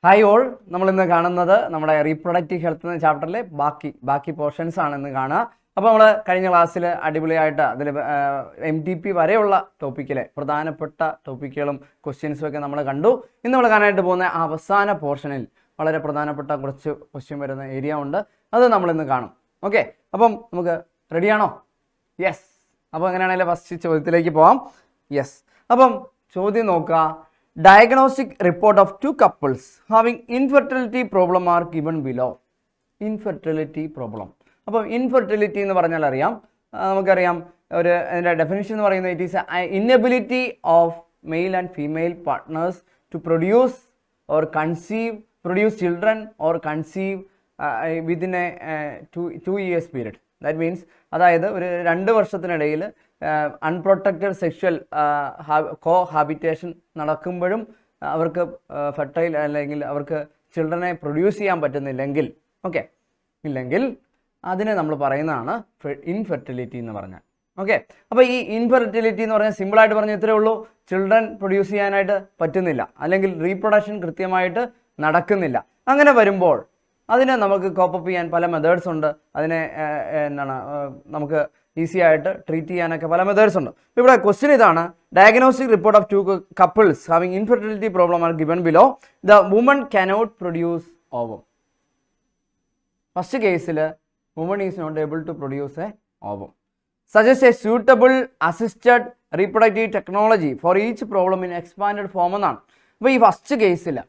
Hi all, നമ്മളിന്ന് കാണുന്നത് നമ്മുടെ റീപ്രൊഡക്റ്റീവ് ഹെൽത്ത് എന്ന ചാപ്റ്ററിലെ ബാക്കി പോർഷൻസ് ആണ് ഇന്ന് കാണുക. അപ്പോൾ നമ്മൾ കഴിഞ്ഞ ക്ലാസ്സിൽ അടിപൊളിയായിട്ട് അതിൽ MTP വരെയുള്ള ടോപ്പിക്കിലെ പ്രധാനപ്പെട്ട ടോപ്പിക്കുകളും ക്വസ്റ്റ്യൻസും ഒക്കെ നമ്മൾ കണ്ടു. ഇന്ന് നമ്മൾ കാണാനായിട്ട് പോകുന്ന അവസാന പോർഷനിൽ വളരെ പ്രധാനപ്പെട്ട കുറച്ച് ക്വസ്റ്റ്യൻ വരുന്ന ഏരിയ ഉണ്ട്, അത് നമ്മളിന്ന് കാണും. ഓക്കെ, അപ്പം നമുക്ക് റെഡിയാണോ? യെസ്. അപ്പോൾ എങ്ങനെയാണെങ്കിലും ഫസ്റ്റ് ചോദ്യത്തിലേക്ക് പോവാം. യെസ്, അപ്പം ചോദ്യം നോക്കുക. Diagnostic report of two couples having infertility problem are given below. Infertility problem. അപ്പോൾ ഇൻഫെർട്ടിലിറ്റി എന്ന് പറഞ്ഞാൽ നമുക്കറിയാം ഒരു അതിൻ്റെ ഡെഫിനിഷൻ എന്ന് പറയുന്നത് it is inability of male and female partners to produce children or conceive within a 2 years period. That means അതായത് ഒരു 2 വർഷത്തിനിടയിൽ അൺപ്രൊട്ടക്റ്റഡ് സെക്ഷൽ കോഹാബിറ്റേഷൻ നടക്കുമ്പോഴും അവർക്ക് ഫെർട്ടൈൽ അല്ലെങ്കിൽ അവർക്ക് ചിൽഡ്രനെ പ്രൊഡ്യൂസ് ചെയ്യാൻ പറ്റുന്നില്ലെങ്കിൽ, ഓക്കെ, ഇല്ലെങ്കിൽ അതിനെ നമ്മൾ പറയുന്നതാണ് ഇൻഫെർട്ടിലിറ്റി എന്ന് പറഞ്ഞാൽ. ഓക്കെ, അപ്പോൾ ഈ ഇൻഫെർട്ടിലിറ്റി എന്ന് പറഞ്ഞാൽ സിമ്പിളായിട്ട് പറഞ്ഞാൽ ഇത്രയേ ഉള്ളൂ. ചിൽഡ്രൻ പ്രൊഡ്യൂസ് ചെയ്യാനായിട്ട് പറ്റുന്നില്ല, അല്ലെങ്കിൽ റീപ്രൊഡക്ഷൻ കൃത്യമായിട്ട് നടക്കുന്നില്ല. അങ്ങനെ വരുമ്പോൾ അതിനെ നമുക്ക് കോപ്പപ്പ് ചെയ്യാൻ പല മെത്തേഡ്സ് ഉണ്ട്. അതിനെ നമുക്ക് ഈസി ആയിട്ട് ട്രീറ്റ് ചെയ്യാനൊക്കെ പല മെത്തേഡ്സ് ഉണ്ട്. ഇവിടെ ക്വസ്റ്റ്യൻ ഇതാണ്: diagnostic report of 2 couples having infertility problem are given below. The woman cannot produce ovum. First കേസിൽ woman is not able to produce a ovum. Suggest a suitable assisted reproductive technology for each problem in expanded form എന്നാണ്. അപ്പോൾ ഈ first കേസിൽ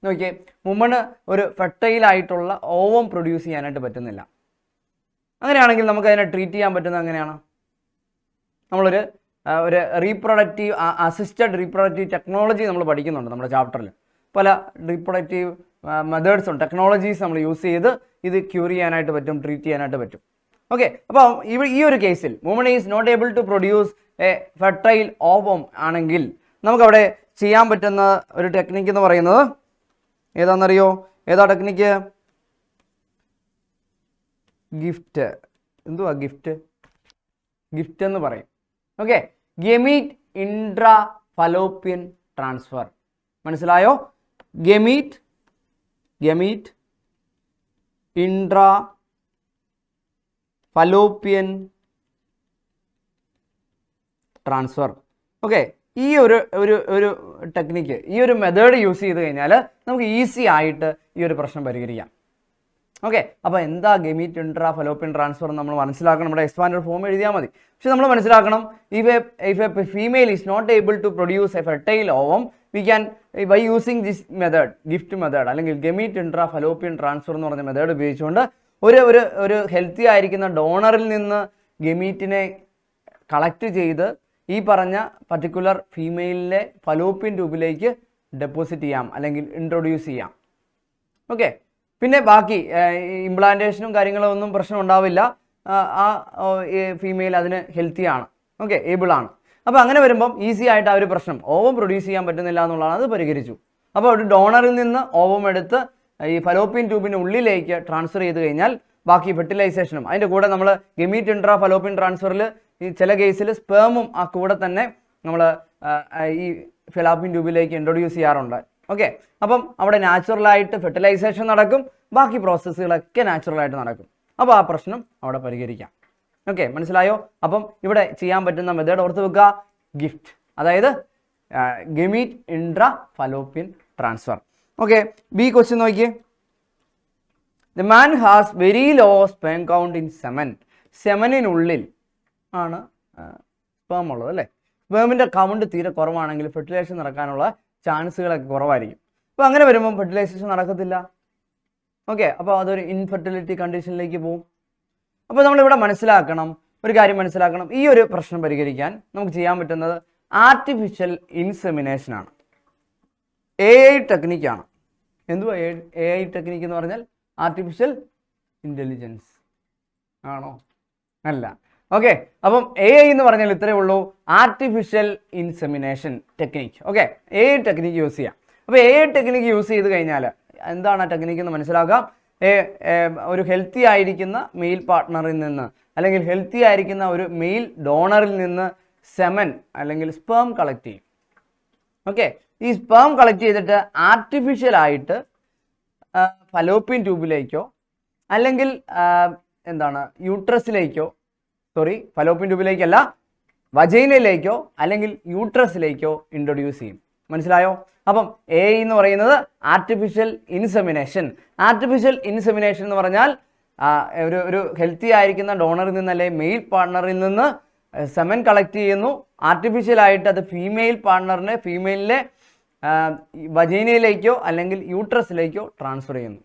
നോക്കിയേ, woman ഒരു ഫെർട്ടൈലായിട്ടുള്ള ovum produce ചെയ്യാനായിട്ട് പറ്റുന്നില്ല. അങ്ങനെയാണെങ്കിൽ നമുക്ക് അതിനെ ട്രീറ്റ് ചെയ്യാൻ പറ്റുന്നത് എങ്ങനെയാണ്? നമ്മളൊരു റീപ്രൊഡക്റ്റീവ് അസിസ്റ്റഡ് റീപ്രൊഡക്റ്റീവ് ടെക്നോളജി നമ്മൾ പഠിക്കുന്നുണ്ട് നമ്മുടെ ചാപ്റ്ററിൽ. പല റീപ്രൊഡക്റ്റീവ് മെത്തേഡ്സ് ഉണ്ട്, ടെക്നോളജീസ് നമ്മൾ യൂസ് ചെയ്ത് ഇത് ക്യൂർ ചെയ്യാനായിട്ട് പറ്റും, ട്രീറ്റ് ചെയ്യാനായിട്ട് പറ്റും. ഓക്കെ, അപ്പോൾ ഈ ഒരു കേസിൽ woman is not able to produce a fertile ovum ആണെങ്കിൽ നമുക്കവിടെ ചെയ്യാൻ പറ്റുന്ന ഒരു ടെക്നിക്ക് എന്ന് പറയുന്നത് ഏതാണെന്നറിയോ? ഏതാ ടെക്നിക്ക്? ഗിഫ്റ്റ്. എന്തുവാ ഗിഫ്റ്റ്? ഗിഫ്റ്റ് എന്ന് പറയും. Okay, gamete intra fallopian transfer. മനസ്സിലായോ? Gamete intra fallopian transfer. Okay, ഈ ഒരു ടെക്നിക്ക്, ഈ ഒരു മെത്തേഡ് യൂസ് ചെയ്ത് കഴിഞ്ഞാൽ നമുക്ക് ഈസി ആയിട്ട് ഈ ഒരു പ്രശ്നം പരിഹരിക്കാം. ഓക്കെ, അപ്പോൾ എന്താ ഗെമീറ്റ് ഇൻട്രാ ഫലോപ്പിയൻ ട്രാൻസ്ഫർ നമ്മൾ മനസ്സിലാക്കണം. നമ്മുടെ എക്സ്പാൻഡഡ് ഫോം എഴുതിയാൽ മതി. പക്ഷെ നമ്മൾ മനസ്സിലാക്കണം, if a female is not able to produce a fertile ovum, we can by using this method, gift method അല്ലെങ്കിൽ ഗെമീറ്റ് ഇൻട്രാ ഫലോപ്പിയൻ ട്രാൻസ്ഫർ എന്ന് പറഞ്ഞ മെത്തേഡ് ഉപയോഗിച്ചുകൊണ്ട് ഒരു ഹെൽത്തി ആയിരിക്കുന്ന ഡോണറിൽ നിന്ന് ഗെമീറ്റിനെ കളക്ട് ചെയ്ത് ഈ പറഞ്ഞ പർട്ടിക്കുലർ ഫീമെയിലിലെ ഫലോപ്പിയൻ ട്യൂബിലേക്ക് ഡെപ്പോസിറ്റ് ചെയ്യാം അല്ലെങ്കിൽ ഇൻട്രൊഡ്യൂസ് ചെയ്യാം. ഓക്കെ, പിന്നെ ബാക്കി ഇംപ്ലാന്റേഷനും കാര്യങ്ങളും ഒന്നും പ്രശ്നം ഉണ്ടാവില്ല. ആ ഫീമെയിൽ അതിന് ഹെൽത്തിയാണ്, ഓക്കെ, ഏബിൾ ആണ്. അപ്പോൾ അങ്ങനെ വരുമ്പം ഈസി ആയിട്ട് ആ ഒരു പ്രശ്നം ഓവം പ്രൊഡ്യൂസ് ചെയ്യാൻ പറ്റുന്നില്ല എന്നുള്ളതാണ്, അത് പരിഹരിച്ചു. അപ്പോൾ ഒരു ഡോണറിൽ നിന്ന് ഓവം എടുത്ത് ഈ ഫലോപ്പിയൻ ട്യൂബിന് ഉള്ളിലേക്ക് ട്രാൻസ്ഫർ ചെയ്ത് കഴിഞ്ഞാൽ ബാക്കി ഫെർട്ടിലൈസേഷനും അതിൻ്റെ കൂടെ നമ്മൾ ഗെമീറ്റ് ഇൻട്രാ ഫലോപ്പിയൻ ട്രാൻസ്ഫറിൽ ഈ ചില കേസിൽ സ്പേമും ആ കൂടെ തന്നെ നമ്മൾ ഈ ഫലോപ്പിയൻ ട്യൂബിലേക്ക് ഇൻട്രൊഡ്യൂസ് ചെയ്യാറുണ്ട്. ഓക്കെ, അപ്പം അവിടെ നാച്ചുറലായിട്ട് ഫെർട്ടിലൈസേഷൻ നടക്കും, ബാക്കി പ്രോസസ്സുകളൊക്കെ നാച്ചുറലായിട്ട് നടക്കും. അപ്പോൾ ആ പ്രശ്നം അവിടെ പരിഹരിക്കാം. ഓക്കെ, മനസ്സിലായോ? അപ്പം ഇവിടെ ചെയ്യാൻ പറ്റുന്ന മെത്തേഡ് ഓർത്ത് വെക്കുക, ഗിഫ്റ്റ്, അതായത് gamete intra fallopian transfer. Okay, B question നോക്കിയേ. The man has very low sperm count in semen. സെമനിനുള്ളിൽ ആണ് സ്പേം ഉള്ളത് അല്ലേ? സ്പേമിൻ്റെ കൗണ്ട് തീരെ കുറവാണെങ്കിൽ ഫെർട്ടിലൈസേഷൻ നടക്കാനുള്ള ചാൻസുകളൊക്കെ കുറവായിരിക്കും. അപ്പോൾ അങ്ങനെ വരുമ്പം ഫെർട്ടിലൈസേഷൻ നടക്കത്തില്ല. ഓക്കെ, അപ്പോൾ അതൊരു ഇൻഫെർട്ടിലിറ്റി കണ്ടീഷനിലേക്ക് പോകും. അപ്പോൾ നമ്മളിവിടെ ഒരു കാര്യം മനസ്സിലാക്കണം, ഈ ഒരു പ്രശ്നം പരിഹരിക്കാൻ നമുക്ക് ചെയ്യാൻ പറ്റുന്നത് ആർട്ടിഫിഷ്യൽ ഇൻസെമിനേഷനാണ്, AI ടെക്നിക്കാണ്. എന്തുവാ AI ടെക്നിക്ക് എന്ന് പറഞ്ഞാൽ? ആർട്ടിഫിഷ്യൽ ഇൻ്റലിജൻസ് ആണോ? അല്ല. ഓക്കെ, അപ്പം AI എന്ന് പറഞ്ഞാൽ ഇത്രയേ ഉള്ളൂ, artificial insemination technique. Okay, AI technique use ചെയ്യാം. അപ്പോൾ AI ടെക്നിക്ക് യൂസ് ചെയ്ത് കഴിഞ്ഞാൽ എന്താണ് ആ ടെക്നിക്ക് എന്ന് മനസ്സിലാക്കാം. ഒരു ഹെൽത്തി ആയിരിക്കുന്ന മെയിൽ പാർട്ട്ണറിൽ നിന്ന് അല്ലെങ്കിൽ ഹെൽത്തി ആയിരിക്കുന്ന ഒരു മെയിൽ ഡോണറിൽ നിന്ന് സെമൻ അല്ലെങ്കിൽ സ്പേം കളക്ട് ചെയ്യും. ഓക്കെ, ഈ സ്പേം കളക്ട് ചെയ്തിട്ട് ആർട്ടിഫിഷ്യലായിട്ട് ഫലോപ്പിയൻ ട്യൂബിലേക്കോ അല്ലെങ്കിൽ എന്താണ് യൂട്രസിലേക്കോ, ഫലോപ്പിയൻ ട്യൂബിലേക്കല്ല, വജൈനയിലേക്കോ അല്ലെങ്കിൽ യൂട്രസിലേക്കോ ഇൻട്രൊഡ്യൂസ് ചെയ്യും. മനസ്സിലായോ? അപ്പം എ എന്ന് പറയുന്നത് ആർട്ടിഫിഷ്യൽ ഇൻസെമിനേഷൻ. ആർട്ടിഫിഷ്യൽ ഇൻസെമിനേഷൻ എന്ന് പറഞ്ഞാൽ ഒരു ഹെൽത്തി ആയിരിക്കുന്ന ഡോണറിൽ നിന്ന് അല്ലെങ്കിൽ മെയിൽ പാർട്ണറിൽ നിന്ന് സെമൻ കളക്ട് ചെയ്യുന്നു, ആർട്ടിഫിഷ്യലായിട്ട് അത് ഫീമെയിലിലെ വജൈനയിലേക്കോ അല്ലെങ്കിൽ യൂട്രസിലേക്കോ ട്രാൻസ്ഫർ ചെയ്യുന്നു.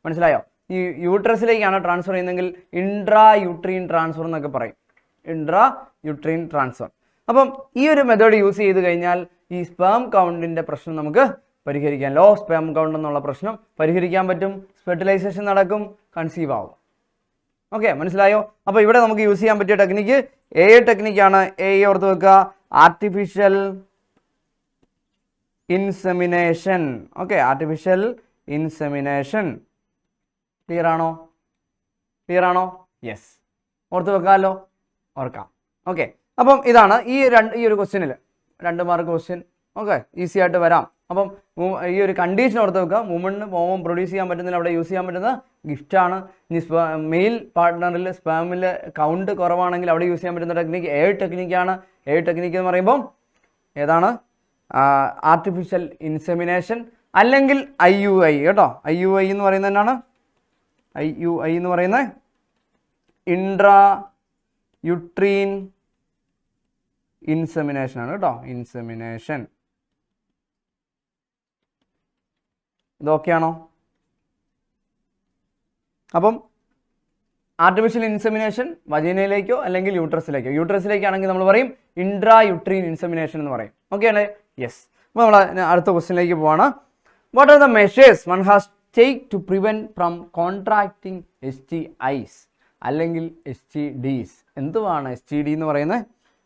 മനസ്സിലായോ? ഈ യൂട്രസിലേക്കാണ് ട്രാൻസ്ഫർ ചെയ്യുന്നതെങ്കിൽ ഇൻട്രാ യൂട്രീൻ ട്രാൻസ്ഫർ എന്നൊക്കെ പറയും. Intra uterine transfer. അപ്പം ഈ ഒരു മെത്തേഡ് യൂസ് ചെയ്ത് കഴിഞ്ഞാൽ ഈ സ്പേം കൗണ്ടിൻ്റെ പ്രശ്നം നമുക്ക് പരിഹരിക്കാം. ലോ സ്പേം കൗണ്ട് എന്നുള്ള പ്രശ്നം പരിഹരിക്കാൻ പറ്റും. ഫെർട്ടിലൈസേഷൻ നടക്കും, കൺസീവ് ആവും. ഓക്കെ, മനസ്സിലായോ? അപ്പോൾ ഇവിടെ നമുക്ക് യൂസ് ചെയ്യാൻ പറ്റിയ ടെക്നിക്ക് എ ടെക്നിക്കാണ്. എ ഓർത്ത് വെക്കുക, artificial insemination. Okay, artificial insemination. Clear ആണോ? യെസ്, ഓർത്ത് വെക്കാമല്ലോ, ഓർക്കാം. ഓക്കെ, അപ്പം ഇതാണ് ഈ ഒരു ക്വസ്റ്റ്യനിൽ 2 മാർക്ക് ക്വസ്റ്റ്യൻ. ഓക്കെ, ഈസി ആയിട്ട് വരാം. അപ്പം ഈ ഒരു കണ്ടീഷൻ ഓർത്ത് വെക്കുക. വുമണിന് ഓവം പ്രൊഡ്യൂസ് ചെയ്യാൻ പറ്റുന്നില്ല, അവിടെ യൂസ് ചെയ്യാൻ പറ്റുന്ന ഗിഫ്റ്റാണ്. ഇനി മെയിൽ പാർട്ട്ണറിൽ സ്പാമിൽ കൗണ്ട് കുറവാണെങ്കിൽ അവിടെ യൂസ് ചെയ്യാൻ പറ്റുന്ന ടെക്നിക്ക് എ ടെക്നിക്കാണ്. എ ടെക്നിക്ക് എന്ന് പറയുമ്പം ഏതാണ്? ആർട്ടിഫിഷ്യൽ ഇൻസെമിനേഷൻ അല്ലെങ്കിൽ IUI. കേട്ടോ, IUI എന്ന് പറയുന്നത് എന്നാണ്? IUI എന്ന് പറയുന്നത് ഇൻട്രാ യൂട്രീൻ ഇൻസെമിനേഷൻ ആണ്. കേട്ടോ, ഇൻസെമിനേഷൻ. ഇതൊക്കെയാണോ? അപ്പം ആർട്ടിഫിഷ്യൽ ഇൻസെമിനേഷൻ വജൈനയിലേക്കോ അല്ലെങ്കിൽ യൂട്രസിലേക്കോ. യൂട്രസിലേക്കാണെങ്കിൽ നമ്മൾ പറയും ഇൻട്രാ യൂട്രീൻ ഇൻസെമിനേഷൻ എന്ന് പറയും. ഓക്കെ ആണ്? യെസ്. അപ്പോൾ നമ്മൾ അടുത്ത ക്വസ്റ്റ്യനിലേക്ക് പോവാണ്. What are the measures one has take to prevent from contracting STIs അല്ലെങ്കിൽ STDs? എന്തുവാണ് STD എന്ന് പറയുന്നത്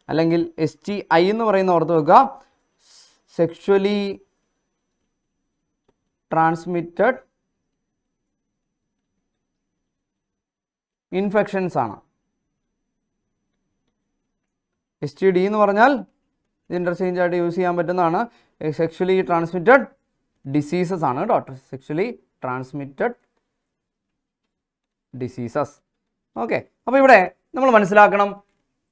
അല്ലെങ്കിൽ STI എന്ന് പറയുന്ന ഓർത്ത് വെക്കുക? സെക്ഷുവലി ട്രാൻസ്മിറ്റഡ് ഇൻഫെക്ഷൻസ് ആണ്. STD എന്ന് പറഞ്ഞാൽ ഇൻ്റർചേഞ്ച് ആയിട്ട് യൂസ് ചെയ്യാൻ പറ്റുന്നതാണ്. സെക്ഷുവലി ട്രാൻസ്മിറ്റഡ് ഡിസീസസ് ആണ്. കേട്ടോ, സെക്ഷുവലി ട്രാൻസ്മിറ്റഡ് ഡിസീസസ്. ഓക്കെ, അപ്പോൾ ഇവിടെ നമ്മൾ മനസ്സിലാക്കണം,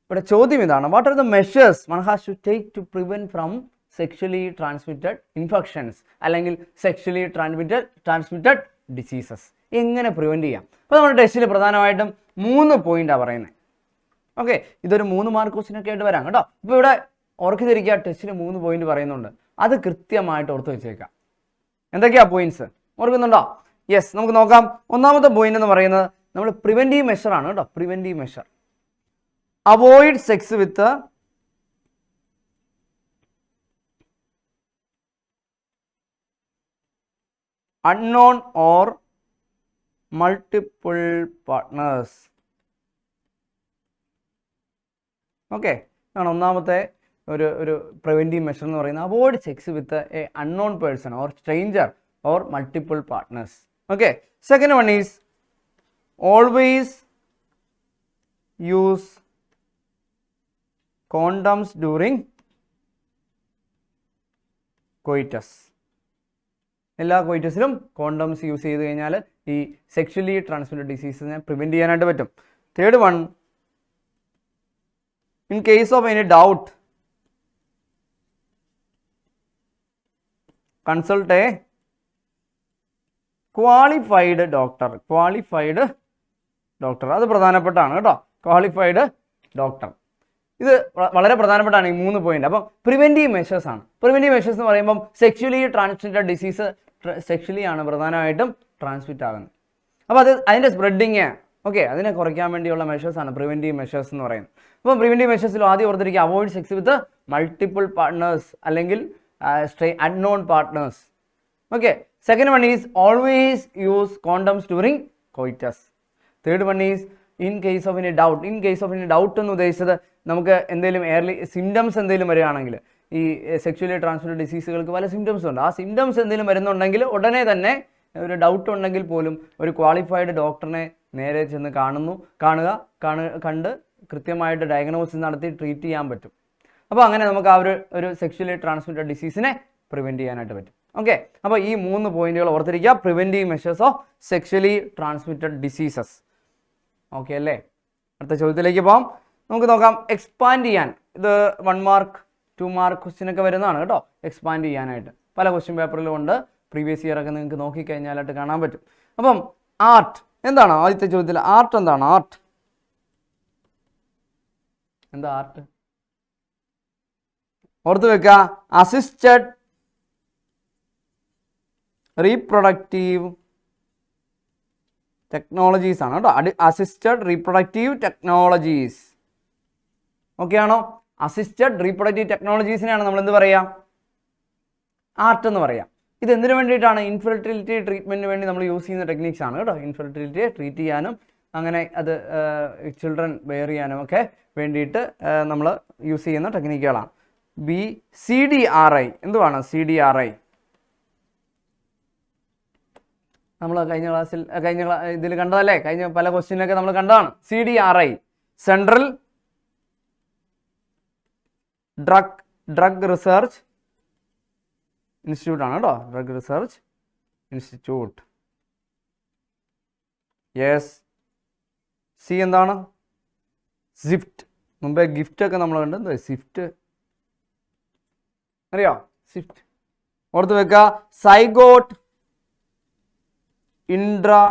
ഇവിടെ ചോദ്യം ഇതാണ്, what are the measures one has to take to prevent from sexually transmitted infections അല്ലെങ്കിൽ സെക്ഷുവലി ട്രാൻസ്മിറ്റഡ് ഡിസീസസ്? എങ്ങനെ പ്രിവെൻറ്റ് ചെയ്യാം? അപ്പോൾ നമ്മുടെ ടെസ്റ്റിൽ പ്രധാനമായിട്ടും 3 പോയിൻ്റാണ് പറയുന്നത്. ഓക്കെ, ഇതൊരു 3 മാർക്ക് ക്വസ്റ്റ്യനൊക്കെ ആയിട്ട് വരാം. കേട്ടോ, ഇപ്പോൾ ഇവിടെ ഓർക്കിതിരിക്കുക, ടെസ്റ്റിൽ 3 പോയിന്റ് പറയുന്നുണ്ട്. അത് കൃത്യമായിട്ട് ഓർത്ത് വെച്ചേക്കാം. എന്തൊക്കെയാ പോയിന്റ്സ് ഓർക്കുന്നുണ്ടോ? യെസ്, നമുക്ക് നോക്കാം. ഒന്നാമത്തെ പോയിന്റ് എന്ന് പറയുന്നത് നമ്മൾ പ്രിവെൻറ്റീവ് മെഷറാണ്. കേട്ടോ, preventive measure. Avoid sex with unknown or multiple partners. Okay, ആണ് ഒന്നാമത്തെ ഒരു പ്രിവെൻറ്റീവ് മെഷർ എന്ന് പറയുന്നത്. Avoid sex with a unknown person or stranger or multiple partners. Okay, second one is always use condoms during coitus. എല്ലാ കോയിറ്റസിലും condoms use ചെയ്ത് കഴിഞ്ഞാൽ ഈ സെക്ഷുവലി ട്രാൻസ്മിറ്റഡ് ഡിസീസിനെ പ്രിവെൻറ്റ് ചെയ്യാനായിട്ട് പറ്റും. Third one, in case of any doubt consult a qualified doctor. അത് പ്രധാനപ്പെട്ടാണ്. കേട്ടോ, qualified doctor. ഇത് വളരെ പ്രധാനപ്പെട്ടാണ് ഈ 3 പോയിന്റ്. അപ്പം പ്രിവെൻറ്റീവ് മെഷേഴ്സ് ആണ്. പ്രിവെൻറ്റീവ് മെഷേഴ്സ് എന്ന് പറയുമ്പം സെക്ഷുവലി ട്രാൻസ്മിറ്റഡ് ഡിസീസ് സെക്ഷുവലി ആണ് പ്രധാനമായിട്ടും ട്രാൻസ്മിറ്റ് ആകുന്നത്. അപ്പോൾ അതിൻ്റെ സ്പ്രെഡിങ്, ഓക്കെ, അതിനെ കുറയ്ക്കാൻ വേണ്ടിയുള്ള മെഷേഴ്സാണ് പ്രിവെൻറ്റീവ് മെഷേഴ്സ് എന്ന് പറയുന്നത്. അപ്പോൾ പ്രിവെൻറ്റീവ് മെഷേഴ്സിൽ ആദ്യം ഓർത്തിരിക്കുക, avoid sex with multiple partners അല്ലെങ്കിൽ unknown partners. Okay, second one is always use condoms during coitus. Third one is in case of any doubt. In case of any doubt എന്ന് ഉദ്ദേശിച്ചത് നമുക്ക് എന്തെങ്കിലും എയർലി സിംറ്റംസ് എന്തെങ്കിലും വരികയാണെങ്കിൽ, ഈ sexually transmitted ഡിസീസുകൾക്ക് പല symptoms ഉണ്ട്. ആ സിംറ്റംസ് എന്തെങ്കിലും വരുന്നുണ്ടെങ്കിൽ ഉടനെ തന്നെ ഒരു ഡൗട്ട് ഉണ്ടെങ്കിൽ പോലും ഒരു ക്വാളിഫൈഡ് ഡോക്ടറിനെ നേരെ ചെന്ന് കണ്ട് കൃത്യമായിട്ട് ഡയഗ്നോസിസ് നടത്തി ട്രീറ്റ് ചെയ്യാൻ പറ്റും. അപ്പോൾ അങ്ങനെ നമുക്ക് ആ ഒരു സെക്ഷുവലി ട്രാൻസ്മിറ്റഡ് ഡിസീസിനെ പ്രിവെൻറ്റ് ചെയ്യാനായിട്ട് പറ്റും. ഓക്കെ, അപ്പോൾ ഈ 3 പോയിന്റുകൾ ഓർത്തിരിക്കുക. Preventive measures of sexually transmitted diseases. Okay അല്ലേ? അടുത്ത ചോദ്യത്തിലേക്ക് പോകാം. നമുക്ക് നോക്കാം. എക്സ്പാൻഡ് ചെയ്യാൻ, ഇത് 1 മാർക്ക് 2 മാർക്ക് ക്വസ്റ്റ്യൻ ഒക്കെ വരുന്നതാണ് കേട്ടോ. എക്സ്പാൻഡ് ചെയ്യാനായിട്ട് പല ക്വസ്റ്റ്യൻ പേപ്പറിലും ഉണ്ട്. പ്രീവിയസ് ഇയർ ഒക്കെ നിങ്ങൾക്ക് നോക്കിക്കഴിഞ്ഞാലായിട്ട് കാണാൻ പറ്റും. അപ്പം ആർട്ട് എന്താണ്? ആദ്യത്തെ ചോദ്യത്തിൽ ആർട്ട് എന്താണ്? ആർട്ട് എന്താ? ആർട്ട് ഓർത്ത് വെക്കുക. അസിസ്റ്റഡ് റീപ്രൊഡക്റ്റീവ് ടെക്നോളജീസ് ആണ് കേട്ടോ. Assisted reproductive technologies. ഓക്കെ ആണോ? അസിസ്റ്റഡ് റീപ്രൊഡക്റ്റീവ് ടെക്നോളജീസിനെയാണ് നമ്മൾ എന്ത് പറയാം? ആർട്ട് എന്ന് പറയാം. ഇത് എന്തിനു വേണ്ടിയിട്ടാണ്? ഇൻഫെർട്ടിലിറ്റി ട്രീറ്റ്മെന്റിന് വേണ്ടി നമ്മൾ യൂസ് ചെയ്യുന്ന ടെക്നിക്സ് ആണ് കേട്ടോ. ഇൻഫെർട്ടിലിറ്റിയെ ട്രീറ്റ് ചെയ്യാനും അങ്ങനെ അത് ചിൽഡ്രൻ ബെയർ ചെയ്യാനും ഒക്കെ വേണ്ടിയിട്ട് നമ്മൾ യൂസ് ചെയ്യുന്ന ടെക്നിക്കുകളാണ്. CDRI എന്തുവാണ്? CDRI നമ്മൾ കഴിഞ്ഞ ഇതിൽ കണ്ടതല്ലേ? കഴിഞ്ഞ പല ക്വസ്റ്റ്യനൊക്കെ നമ്മൾ കണ്ടതാണ്. CDRI central drug research institute ആണ് കേട്ടോ. Drug research institute. Yes. C എന്താണ്? സ്വിഫ്റ്റ്. മുമ്പേ ഗിഫ്റ്റ് ഒക്കെ നമ്മൾ കണ്ടത്. സ്വിഫ്റ്റ് അറിയോ? സ്വിഫ്റ്റ് ഓർത്ത് വെക്കുക. സൈഗോട്ട് ഇൻട്രാ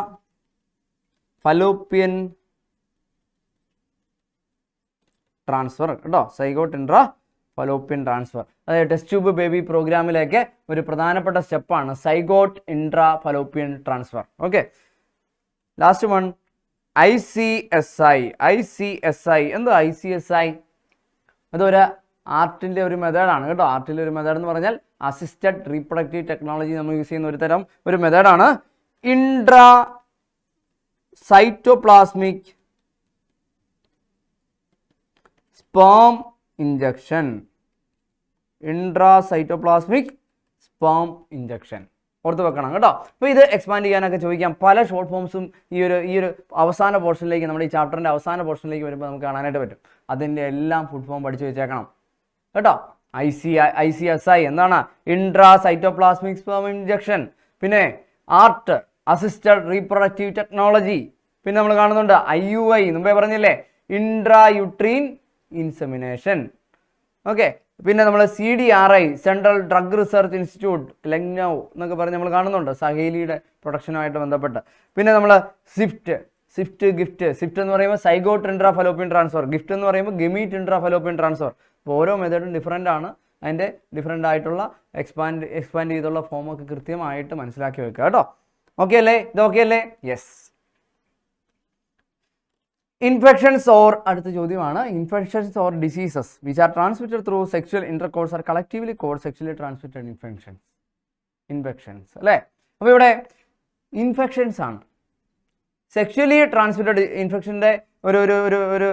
ഫലോപ്പിയൻ ട്രാൻസ്ഫർ കേട്ടോ. Zygote intra fallopian transfer. അതായത് ടെസ്റ്റ് ട്യൂബ് ബേബി പ്രോഗ്രാമിലേക്ക് ഒരു പ്രധാനപ്പെട്ട സ്റ്റെപ്പാണ് zygote intra fallopian transfer. Okay, last one ICSI. എന്താ ICSI? അതൊരു ആർട്ടിൻ്റെ ഒരു മെത്തേഡാണ് കേട്ടോ. ആർട്ടിലെ ഒരു മെത്തേഡ് എന്ന് പറഞ്ഞാൽ അസിസ്റ്റഡ് റീപ്രൊഡക്റ്റീവ് ടെക്നോളജി നമ്മൾ യൂസ് ചെയ്യുന്ന ഒരു മെത്തേഡാണ്. Intra cytoplasmic sperm injection. Intracytoplasmic sperm injection ഓർത്ത് വെക്കണം കേട്ടോ. അപ്പോൾ ഇത് എക്സ്പാൻഡ് ചെയ്യാനൊക്കെ ചോദിക്കാം. പല ഷോർട്ട് ഫോംസും ഈ ഒരു അവസാന പോർഷനിലേക്ക്, നമ്മുടെ ഈ ചാപ്റ്ററിൻ്റെ അവസാന പോർഷനിലേക്ക് വരുമ്പോൾ നമുക്ക് കാണാനായിട്ട് പറ്റും. അതിൻ്റെ എല്ലാം ഫുൾ ഫോം പഠിച്ചു വെച്ചേക്കണം കേട്ടോ. ICSI എന്താണ്? Intracytoplasmic sperm injection. പിന്നെ ആർട്ട് അസിസ്റ്റഡ് റീപ്രൊഡക്റ്റീവ് ടെക്നോളജി. പിന്നെ നമ്മൾ കാണുന്നുണ്ട് IUI, മുമ്പേ പറഞ്ഞില്ലേ, ഇൻട്രായുട്രീൻ ഇൻസെമിനേഷൻ. ഓക്കെ, പിന്നെ നമ്മൾ CDRI central drug research institute Lucknow എന്നൊക്കെ പറഞ്ഞ് നമ്മൾ കാണുന്നുണ്ട്, സഹേലിയുടെ പ്രൊഡക്ഷനുമായിട്ട് ബന്ധപ്പെട്ട്. പിന്നെ നമ്മൾ ഗിഫ്റ്റ് എന്ന് പറയുമ്പോൾ zygote intra fallopian transfer, gift എന്ന് പറയുമ്പോൾ ഗമീറ്റ് ഇൻട്രാ ഫലോപ്പിയൻ ട്രാൻസ്ഫർ. അപ്പോൾ ഓരോ മെത്തേഡും ഡിഫറൻ്റ് ആണ്. അതിൻ്റെ ഡിഫറൻ്റ് ആയിട്ടുള്ള എക്സ്പാൻഡ് ചെയ്തുള്ള ഫോമൊക്കെ കൃത്യമായിട്ട് മനസ്സിലാക്കി വെക്കുക കേട്ടോ. ഓക്കെ അല്ലേ? ഇത് ഓക്കെ അല്ലേ? യെസ്. ഇൻഫെക്ഷൻസ് ഓർ, അടുത്ത ചോദ്യമാണ്. Infections or diseases which are transmitted through sexual intercourse are collectively called sexually transmitted infections അല്ലേ? അപ്പോൾ ഇവിടെ ഇൻഫെക്ഷൻസ് ആണ്. സെക്ഷലി ട്രാൻസ്മിറ്റഡ് ഇൻഫെക്ഷൻ്റെ ഒരു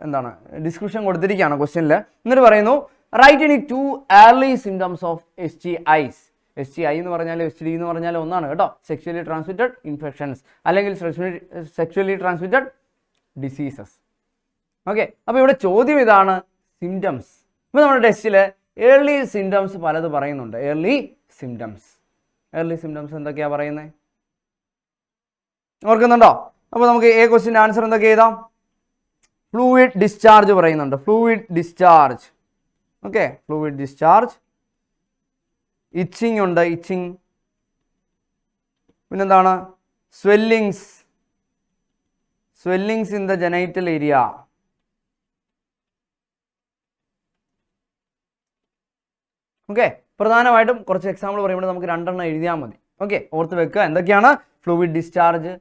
എന്താണ് ഡിസ്ക്രിപ്ഷൻ കൊടുത്തിരിക്കുകയാണ് ക്വസ്റ്റ്യനിൽ. എന്നിട്ട് പറയുന്നു റൈറ്റ് എനി 2 early symptoms ഓഫ് STIs. STI എന്ന് പറഞ്ഞാൽ STD എന്ന് പറഞ്ഞാൽ ഒന്നാണ് കേട്ടോ. സെക്ഷലി ട്രാൻസ്മിറ്റഡ് ഇൻഫെക്ഷൻസ് അല്ലെങ്കിൽ സെക്ഷലി ട്രാൻസ്മിറ്റഡ് ഡിസീസസ്. ഓക്കെ, അപ്പോൾ ഇവിടെ ചോദ്യം ഇതാണ്, സിംറ്റംസ്. ഇപ്പോൾ നമ്മുടെ ടെസ്റ്റിൽ ഏർലി സിംറ്റംസ് പലത് പറയുന്നുണ്ട്. ഏർലി സിംറ്റംസ് എന്തൊക്കെയാണ് പറയുന്നത്? ഓർക്കുന്നുണ്ടോ? അപ്പോൾ നമുക്ക് ക്വസ്റ്റ്യൻ്റെ ആൻസർ എന്തൊക്കെ എഴുതാം? ഫ്ലൂയിഡ് ഡിസ്ചാർജ് പറയുന്നുണ്ട്. Fluid discharge. Okay, fluid discharge. Itching ഉണ്ട്, ഇച്ചിങ്. പിന്നെന്താണ്? Swellings in the genital area. Okay, പ്രധാനമായിട്ടും കുറച്ച് എക്സാമ്പിൾ പറയുമ്പോൾ നമുക്ക് 2 എണ്ണം എഴുതിയാൽ മതി. ഓക്കെ, ഓർത്ത് വെക്കുക എന്തൊക്കെയാണ്? Fluid discharge,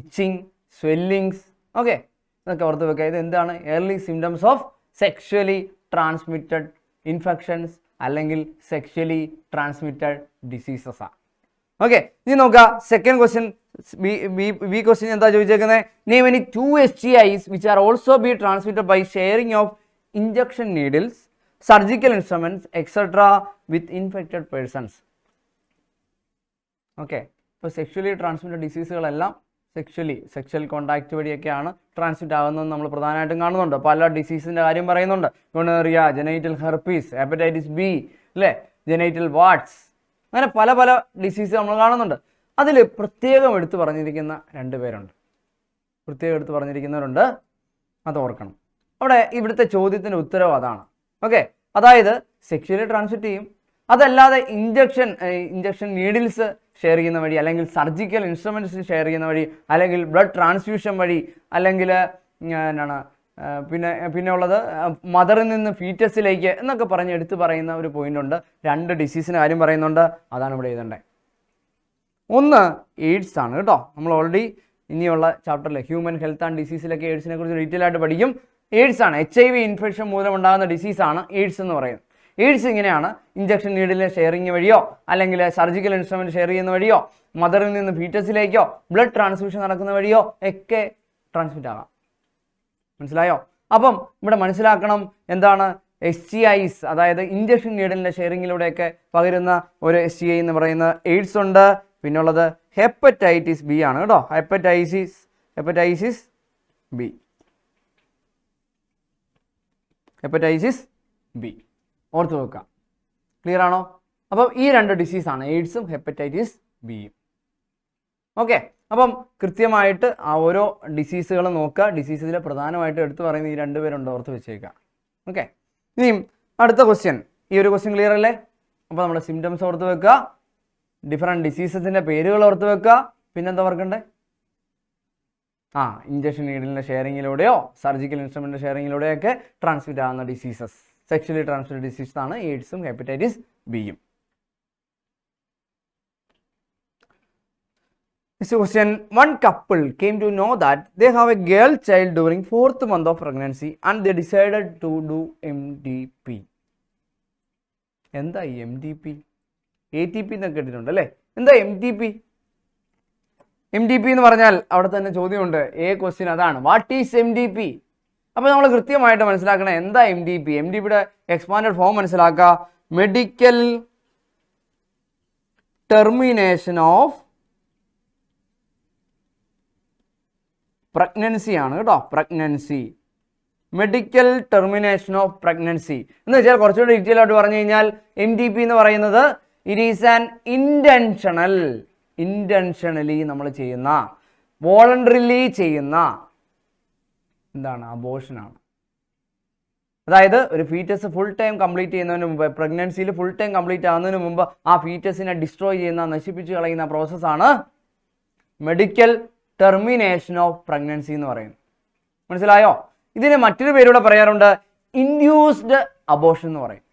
itching, swellings. Okay, ഇതൊക്കെ ഓർത്ത് വെക്കുക. ഇത് എന്താണ്? Early symptoms of sexually transmitted infections അല്ലെങ്കിൽ സെക്ഷലി ട്രാൻസ്മിറ്റഡ് ഡിസീസസ് ആണ്. ഓക്കെ, ഇനി നോക്കുക സെക്കൻഡ് ക്വസ്റ്റ്യൻ. ബി ക്വസ്റ്റ്യൻ എന്താ ചോദിച്ചേക്കുന്നത്? Name any 2 STIs which are also be transmitted by sharing of injection needles, surgical instruments, etc. with infected persons. Okay, ഇപ്പോൾ sexually transmitted ഡിസീസുകളെല്ലാം sexual contact വഴിയൊക്കെയാണ് transmit ആകുന്നതെന്ന് നമ്മൾ പ്രധാനമായിട്ടും കാണുന്നുണ്ട്. പല ഡിസീസിൻ്റെ കാര്യം പറയുന്നുണ്ട്. Gonorrhoea, genital herpes, hepatitis B അല്ലേ, ജെനൈറ്റൽ വാട്ട്സ്, അങ്ങനെ പല പല ഡിസീസ് നമ്മൾ കാണുന്നുണ്ട്. അതിൽ പ്രത്യേകം എടുത്തു പറഞ്ഞിരിക്കുന്ന 2 പേരുണ്ട്, പ്രത്യേകം എടുത്തു പറഞ്ഞിരിക്കുന്നവരുണ്ട്, അത് ഓർക്കണം. അവിടെ ഇവിടുത്തെ ചോദ്യത്തിൻ്റെ ഉത്തരവ് അതാണ്. ഓക്കെ, അതായത് സെക്ഷുവലി ട്രാൻസ്മിറ്റ് ചെയ്യും, അതല്ലാതെ ഇഞ്ചക്ഷൻ നീഡിൽസ് ഷെയർ ചെയ്യുന്ന വഴി, അല്ലെങ്കിൽ സർജിക്കൽ ഇൻസ്ട്രുമെൻറ്റ്സ് ഷെയർ ചെയ്യുന്ന വഴി, അല്ലെങ്കിൽ ബ്ലഡ് ട്രാൻസ്ഫ്യൂഷൻ വഴി, അല്ലെങ്കിൽ എന്താണ് പിന്നെ ഉള്ളത് മദറിൽ നിന്ന് ഫീറ്റസിലേക്ക് എന്നൊക്കെ പറഞ്ഞ് എടുത്തു പറയുന്ന ഒരു പോയിന്റ് ഉണ്ട്. 2 ഡിസീസിന് കാര്യം പറയുന്നുണ്ട്, അതാണ് ഇവിടെ എഴുതേണ്ടത്. ഒന്ന് എയ്ഡ്സ് ആണ് കേട്ടോ. നമ്മൾ ഓൾറെഡി ഇനിയുള്ള ചാപ്റ്ററിൽ ഹ്യൂമൻ ഹെൽത്ത് ആൻഡ് ഡിസീസിലൊക്കെ എയ്ഡ്സിനെ കുറിച്ച് ഡീറ്റെയിൽ ആയിട്ട് പഠിക്കും. എയ്ഡ്സ് ആണ്, HIV ഇൻഫെക്ഷൻ മൂലമുണ്ടാകുന്ന ഡിസീസാണ് എയ്ഡ്സ് എന്ന് പറയുന്നത്. എയ്ഡ്സ് ഇങ്ങനെയാണ്, ഇഞ്ചക്ഷൻ നീഡിലെ ഷെയറിങ് വഴിയോ, അല്ലെങ്കിൽ സർജിക്കൽ ഇൻസ്ട്രുമെൻറ്റ് ഷെയർ ചെയ്യുന്ന വഴിയോ, മദറിൽ നിന്ന് ഫീറ്റസിലേക്കോ ബ്ലഡ് ട്രാൻസ്ഫ്യൂഷൻ നടക്കുന്ന വഴിയോ ഒക്കെ ട്രാൻസ്മിറ്റ് ആകാം. മനസ്സിലായോ? അപ്പം ഇവിടെ മനസ്സിലാക്കണം എന്താണ് STIs, അതായത് ഇഞ്ചക്ഷൻ നീഡിലിൻ്റെ ഷെയറിങ്ങിലൂടെയൊക്കെ പകരുന്ന ഒരു STI എന്ന് പറയുന്നത് എയ്ഡ്സ് ഉണ്ട്. പിന്നുള്ളത് ഹെപ്പറ്റൈറ്റിസ് ബി ആണ് കേട്ടോ. ഹെപ്പറ്റൈറ്റിസ് ബി ഓർത്ത് വെക്കുക. ക്ലിയർ ആണോ? അപ്പം ഈ 2 ഡിസീസാണ്, എയ്ഡ്സും ഹെപ്പറ്റൈറ്റിസ് ബിയും. ഓക്കെ, അപ്പം കൃത്യമായിട്ട് ആ ഓരോ ഡിസീസുകൾ നോക്കുക. ഡിസീസിൽ പ്രധാനമായിട്ട് എടുത്തു പറയുന്ന ഈ 2 പേരുണ്ട്, ഓർത്ത് വെച്ചേക്കുക. ഓക്കെ, ഇനിയും അടുത്ത ക്വസ്റ്റ്യൻ. ഈ ഒരു ക്വസ്റ്റ്യൻ ക്ലിയർ അല്ലേ? അപ്പോൾ നമ്മുടെ സിംറ്റംസ് ഓർത്ത് വെക്കുക, ഡിഫറെൻറ്റ് ഡിസീസസിൻ്റെ പേരുകൾ ഓർത്ത് വെക്കുക. പിന്നെന്താ ഓർക്കണ്ടേ? ഇഞ്ചക്ഷൻ നീഡിലിൻ്റെ ഷെയറിങ്ങിലൂടെയോ സർജിക്കൽ ഇൻസ്ട്രുമെൻ്റ് ഷെയറിങ്ങിലൂടെയൊക്കെ ട്രാൻസ്മിറ്റ് ആകുന്ന ഡിസീസസ്, സെക്ഷലി ട്രാൻസ്മിറ്റഡ് ഡിസീസ് ആണ് എയ്ഡ്സും ഹെപ്പറ്റൈറ്റിസ് ബിയും. Next question. One couple came to know that they have a girl child during 4th month of pregnancy and they decided to do MDP. എന്താ ഈ MDP? ATP എന്നൊക്കെ കേട്ടിട്ടുണ്ട് അല്ലേ? എന്താ MDP? MDP എന്ന് പറഞ്ഞാൽ അവിടെ തന്നെ ചോദ്യമുണ്ട്, ക്വസ്റ്റ്യൻ അതാണ്, വാട്ട് ഈസ് MDP? അപ്പോൾ നമ്മൾ കൃത്യമായിട്ട് മനസ്സിലാക്കണം എന്താ MDP. MDPയുടെ എക്സ്പാൻഡഡ് ഫോം മനസ്സിലാക്കുക, മെഡിക്കൽ ടെർമിനേഷൻ ഓഫ് പ്രഗ്നൻസി ആണ് കേട്ടോ. Pregnancy, medical termination of pregnancy എന്ന് വെച്ചാൽ കുറച്ചുകൂടി ഡീറ്റെയിൽ ആയിട്ട് പറഞ്ഞു കഴിഞ്ഞാൽ MDP എന്ന് പറയുന്നത് ഇറ്റ് ഈസ് ആൻ ഇൻറ്റൻഷനലി നമ്മൾ ചെയ്യുന്ന, വോളണ്ടറിലി ചെയ്യുന്ന എന്താണ്, അബോർഷനാണ്. അതായത് ഒരു ഫീറ്റസ് ഫുൾ ടൈം കംപ്ലീറ്റ് ചെയ്യുന്നതിന് മുമ്പ്, പ്രഗ്നൻസിയിൽ ഫുൾ ടൈം കംപ്ലീറ്റ് ആകുന്നതിന് മുമ്പ് ആ ഫീറ്റസിനെ ഡിസ്ട്രോയ് ചെയ്യുന്ന, നശിപ്പിച്ച് കളയുന്ന പ്രോസസ്സാണ് മെഡിക്കൽ ടെർമിനേഷൻ ഓഫ് പ്രഗ്നൻസി എന്ന് പറയുന്നത്. മനസ്സിലായോ? ഇതിന് മറ്റൊരു പേരൂടെ പറയാറുണ്ട്, ഇൻഡ്യൂസ്ഡ് അബോർഷൻ എന്ന് പറയും.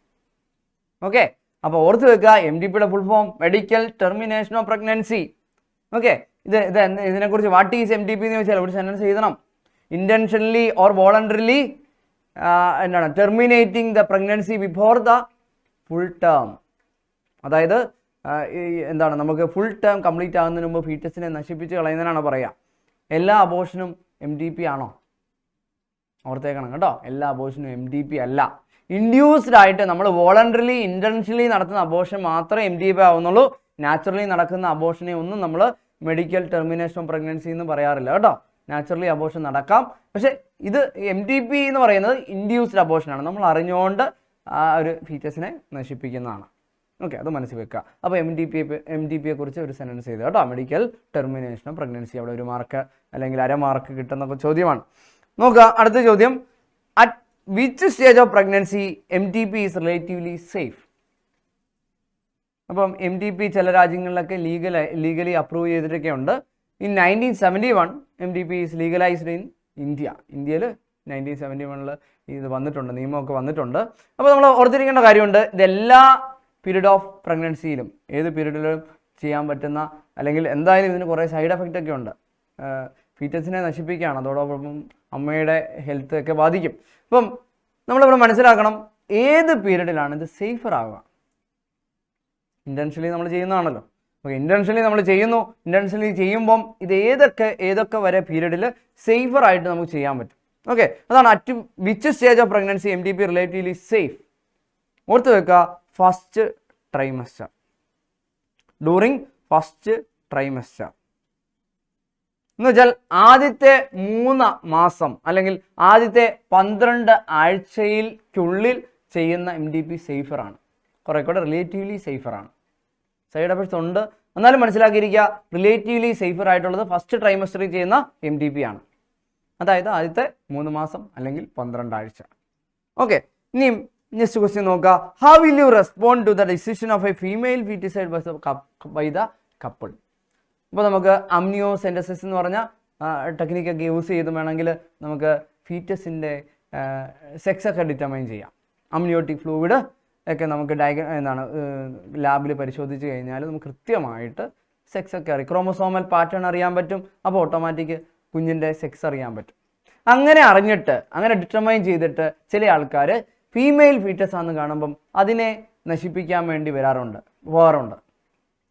ഓക്കെ, അപ്പോൾ ഓർത്ത് വെക്കുക, MDPയുടെ full form medical termination of pregnancy. Okay, ഇതിനെക്കുറിച്ച് വാട്ട് ഈസ് MDP എന്ന് ചോദിച്ചാൽ ഒരു സെൻറ്റൻസ് എഴുതണം, ഇൻറ്റൻഷനലി ഓർ വോളണ്ടറിലി എന്താണ് terminating the pregnancy before the full term. അതായത് എന്താണ്, നമുക്ക് ഫുൾ ടേം കംപ്ലീറ്റ് ആകുന്നതിന് മുമ്പ് ഫീറ്റസിനെ നശിപ്പിച്ച് കളയുന്നതിനാണ് പറയുക. എല്ലാ അബോർഷനും MDP ആണോ? ഓർത്തേക്കണം കേട്ടോ, എല്ലാ അബോർഷനും MDP അല്ല. ഇൻഡ്യൂസ്ഡ് ആയിട്ട് നമ്മൾ വോളണ്ടറിലി ഇൻറ്റൻഷനലി നടത്തുന്ന അബോർഷൻ മാത്രമേ MDP ആവുന്നുള്ളൂ. നാച്ചുറലി നടക്കുന്ന അബോർഷനെ ഒന്നും നമ്മൾ മെഡിക്കൽ ടെർമിനേഷൻ ഓഫ് പ്രഗ്നൻസി എന്ന് പറയാറില്ല കേട്ടോ. നാച്ചുറലി അബോർഷൻ നടക്കാം, പക്ഷേ ഇത് MDP എന്ന് പറയുന്നത് ഇൻഡ്യൂസ്ഡ് അബോർഷനാണ്, നമ്മൾ അറിഞ്ഞുകൊണ്ട് ആ ഒരു ഫീറ്റസിനെ നശിപ്പിക്കുന്നതാണ്. ഓക്കെ, അത് മനസ്സിൽ വെക്കുക. അപ്പോൾ MDPയെ കുറിച്ച് ഒരു സെൻറ്റൻസ് ചെയ്ത് കേട്ടോ, മെഡിക്കൽ ടെർമിനേഷൻ ഓഫ് പ്രഗ്നൻസി. അവിടെ 1 മാർക്ക് അല്ലെങ്കിൽ 1/2 മാർക്ക് കിട്ടുന്ന ചോദ്യമാണ്. നോക്കുക അടുത്ത ചോദ്യം, at which stage of pregnancy MDP is relatively safe? അപ്പം MDP ചില രാജ്യങ്ങളിലൊക്കെ ലീഗലി അപ്രൂവ് ചെയ്തിട്ടൊക്കെ ഉണ്ട്. In 1971 MDP is legalised in ഇന്ത്യയിൽ 1971 ഇത് വന്നിട്ടുണ്ട്, നിയമമൊക്കെ വന്നിട്ടുണ്ട്. അപ്പോൾ നമ്മൾ ഓർത്തിരിക്കേണ്ട കാര്യമുണ്ട്, ഇതെല്ലാ പീരീഡ് ഓഫ് പ്രഗ്നൻസിയിലും, ഏത് പീരീഡിലും ചെയ്യാൻ പറ്റുന്ന, അല്ലെങ്കിൽ എന്തായാലും ഇതിന് കുറേ സൈഡ് എഫക്റ്റ് ഒക്കെ ഉണ്ട്. ഫീറ്റസിനെ നശിപ്പിക്കുകയാണ്, അതോടൊപ്പം അമ്മയുടെ ഹെൽത്ത് ഒക്കെ ബാധിക്കും. അപ്പം നമ്മളിവിടെ മനസ്സിലാക്കണം ഏത് പീരീഡിലാണ് ഇത് സേഫർ ആവുക. ഇൻറ്റൻഷനലി നമ്മൾ ചെയ്യുന്നതാണല്ലോ. അപ്പോൾ ഇൻറ്റൻഷനലി നമ്മൾ ചെയ്യുന്നു, ഇൻറ്റൻഷനലി ചെയ്യുമ്പം ഇത് ഏതൊക്കെ വരെ പീരീഡിൽ സേഫർ ആയിട്ട് നമുക്ക് ചെയ്യാൻ പറ്റും. ഓക്കെ, അതാണ് at which stage of pregnancy MDP relatively safe. ഓർത്ത് വെക്കുക, first trimester, during first trimester എന്ന് വെച്ചാൽ ആദ്യത്തെ 3 മാസം അല്ലെങ്കിൽ ആദ്യത്തെ 12 ആഴ്ചയ്ക്കുള്ളിൽ ചെയ്യുന്ന MDP സേഫറാണ്, കുറേ കൂടെ റിലേറ്റീവ്ലി സേഫറാണ്. സൈഡ് എഫക്ട്സ് ഉണ്ട്, എന്നാലും മനസ്സിലാക്കിയിരിക്കുക റിലേറ്റീവ്ലി സേഫർ ആയിട്ടുള്ളത് ഫസ്റ്റ് ട്രൈമസ്റ്ററിൽ ചെയ്യുന്ന MTP ആണ്, അതായത് ആദ്യത്തെ 3 മാസം അല്ലെങ്കിൽ 12 ആഴ്ച. ഓക്കെ, ഇനിയും നെക്സ്റ്റ് ക്വസ്റ്റ്യൻ നോക്കുക. How will you respond to the decision of a female foeticide by the couple? അപ്പോൾ നമുക്ക് അമ്നിയോസെൻറ്റസിസ് എന്ന് പറഞ്ഞ ടെക്നിക്കൊക്കെ യൂസ് ചെയ്ത് വേണമെങ്കിൽ നമുക്ക് ഫീറ്റസിൻ്റെ സെക്സ് ഒക്കെ ഡിറ്റർമൈൻ ചെയ്യാം. അമ്നിയോട്ടിക് ഫ്ലൂയിഡ് ഒക്കെ നമുക്ക് ലാബിൽ പരിശോധിച്ച് കഴിഞ്ഞാൽ നമുക്ക് കൃത്യമായിട്ട് സെക്സ് ഒക്കെ അറിയാം, ക്രോമസോമൽ പാറ്റേൺ അറിയാൻ പറ്റും. അപ്പോൾ ഓട്ടോമാറ്റിക് കുഞ്ഞിൻ്റെ സെക്സ് അറിയാൻ പറ്റും. അങ്ങനെ അറിഞ്ഞിട്ട് അങ്ങനെ ഡിറ്റർമൈൻ ചെയ്തിട്ട് ചില ആൾക്കാർ ഫീമെയിൽ ഫീറ്റസ് ആണെന്ന് കാണുമ്പം അതിനെ നശിപ്പിക്കാൻ വേണ്ടി പോകാറുണ്ട്.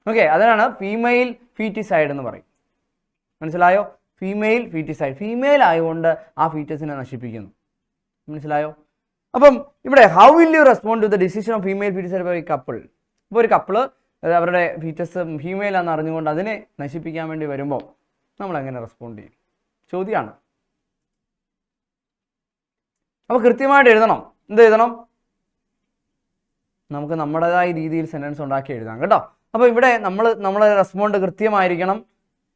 ഓക്കെ, അതിനാണ് ഫീമെയിൽ ഫീറ്റിസൈഡ് എന്ന് പറയും. മനസ്സിലായോ? ഫീമെയിൽ ഫീറ്റിസൈഡ്, ഫീമെയിൽ ആയതുകൊണ്ട് ആ ഫീറ്റസിനെ നശിപ്പിക്കുന്നു. മനസ്സിലായോ? അപ്പം ഇവിടെ how will you respond to the decision of female foeticide by couple? ഇപ്പോൾ ഒരു കപ്പിള് അവരുടെ ഫീറ്റസ് ഫീമെയിൽ ആണെന്ന് അറിഞ്ഞുകൊണ്ട് അതിനെ നശിപ്പിക്കാൻ വേണ്ടി വരുമ്പോൾ നമ്മൾ എങ്ങനെ റെസ്പോണ്ട് ചെയ്യും? ചോദ്യമാണ്. അപ്പോൾ കൃത്യമായിട്ട് എഴുതണം. എന്ത് എഴുതണം? നമുക്ക് നമ്മുടേതായ രീതിയിൽ സെൻറ്റൻസ് ഉണ്ടാക്കി എഴുതാം കേട്ടോ. അപ്പോൾ ഇവിടെ നമ്മളെ റെസ്പോണ്ട് കൃത്യമായിരിക്കണം.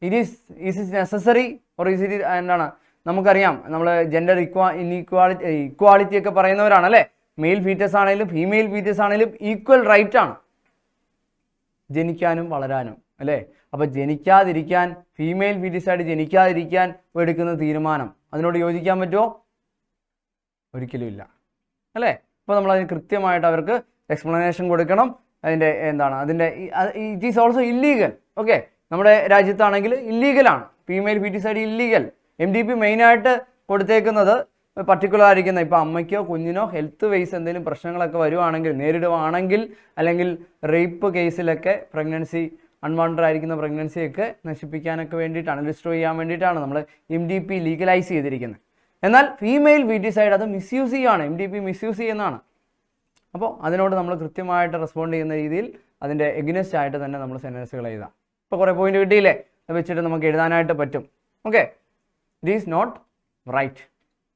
It is necessary or is it എന്താണ്? നമുക്കറിയാം, നമ്മൾ ജെൻഡർ ഇക്വാളിറ്റി ഒക്കെ പറയുന്നവരാണ് അല്ലേ. മെയിൽ ഫീറ്റസ് ആണെങ്കിലും ഫീമെയിൽ ഫീറ്റസ് ആണെങ്കിലും ഈക്വൽ റൈറ്റ് ആണ് ജനിക്കാനും വളരാനും അല്ലേ. അപ്പോൾ ജനിക്കാതിരിക്കാൻ, ഫീമെയിൽ ഫീറ്റസായിട്ട് ജനിക്കാതിരിക്കാൻ എടുക്കുന്ന തീരുമാനം, അതിനോട് യോജിക്കാൻ പറ്റുമോ? ഒരിക്കലും ഇല്ല അല്ലേ. അപ്പോൾ നമ്മളതിന് കൃത്യമായിട്ട് അവർക്ക് എക്സ്പ്ലനേഷൻ കൊടുക്കണം. അതിൻ്റെ it is also illegal. Okay, നമ്മുടെ രാജ്യത്താണെങ്കിൽ ഇല്ലീഗലാണ് ഫീമെയിൽ ഫീറ്റിസൈഡ്, ഇല്ലീഗൽ. MTP മെയിനായിട്ട് കൊടുത്തേക്കുന്നത് പർട്ടിക്കുലർ ആയിരിക്കുന്ന ഇപ്പോൾ അമ്മയ്ക്കോ കുഞ്ഞിനോ ഹെൽത്ത് വൈസ് എന്തെങ്കിലും പ്രശ്നങ്ങളൊക്കെ നേരിടുവാണെങ്കിൽ അല്ലെങ്കിൽ റേപ്പ് കേസിലൊക്കെ അൺവാണ്ടഡ് ആയിരിക്കുന്ന പ്രഗ്നൻസിയൊക്കെ നശിപ്പിക്കാനൊക്കെ വേണ്ടിയിട്ടാണ്, ഡിസ്ട്രോയ് ചെയ്യാൻ വേണ്ടിയിട്ടാണ് നമ്മൾ MTP ലീഗലൈസ് ചെയ്തിരിക്കുന്നത്. എന്നാൽ ഫീമെയിൽ ഫീറ്റിസൈഡ് അത് മിസ്യൂസ് ചെയ്യുകയാണ്, MTP മിസ്യൂസ് ചെയ്യുന്നതാണ്. അപ്പോൾ അതിനോട് നമ്മൾ കൃത്യമായിട്ട് റെസ്പോണ്ട് ചെയ്യുന്ന രീതിയിൽ അതിൻ്റെ എഗ്നസ്റ്റ് ആയിട്ട് തന്നെ നമ്മൾ സെൻറ്റൻസുകൾ എഴുതാം. ഇപ്പോൾ കുറേ പോയിന്റ് കിട്ടിയില്ലേ, അത് വെച്ചിട്ട് നമുക്ക് എഴുതാനായിട്ട് പറ്റും. Okay, it is not right,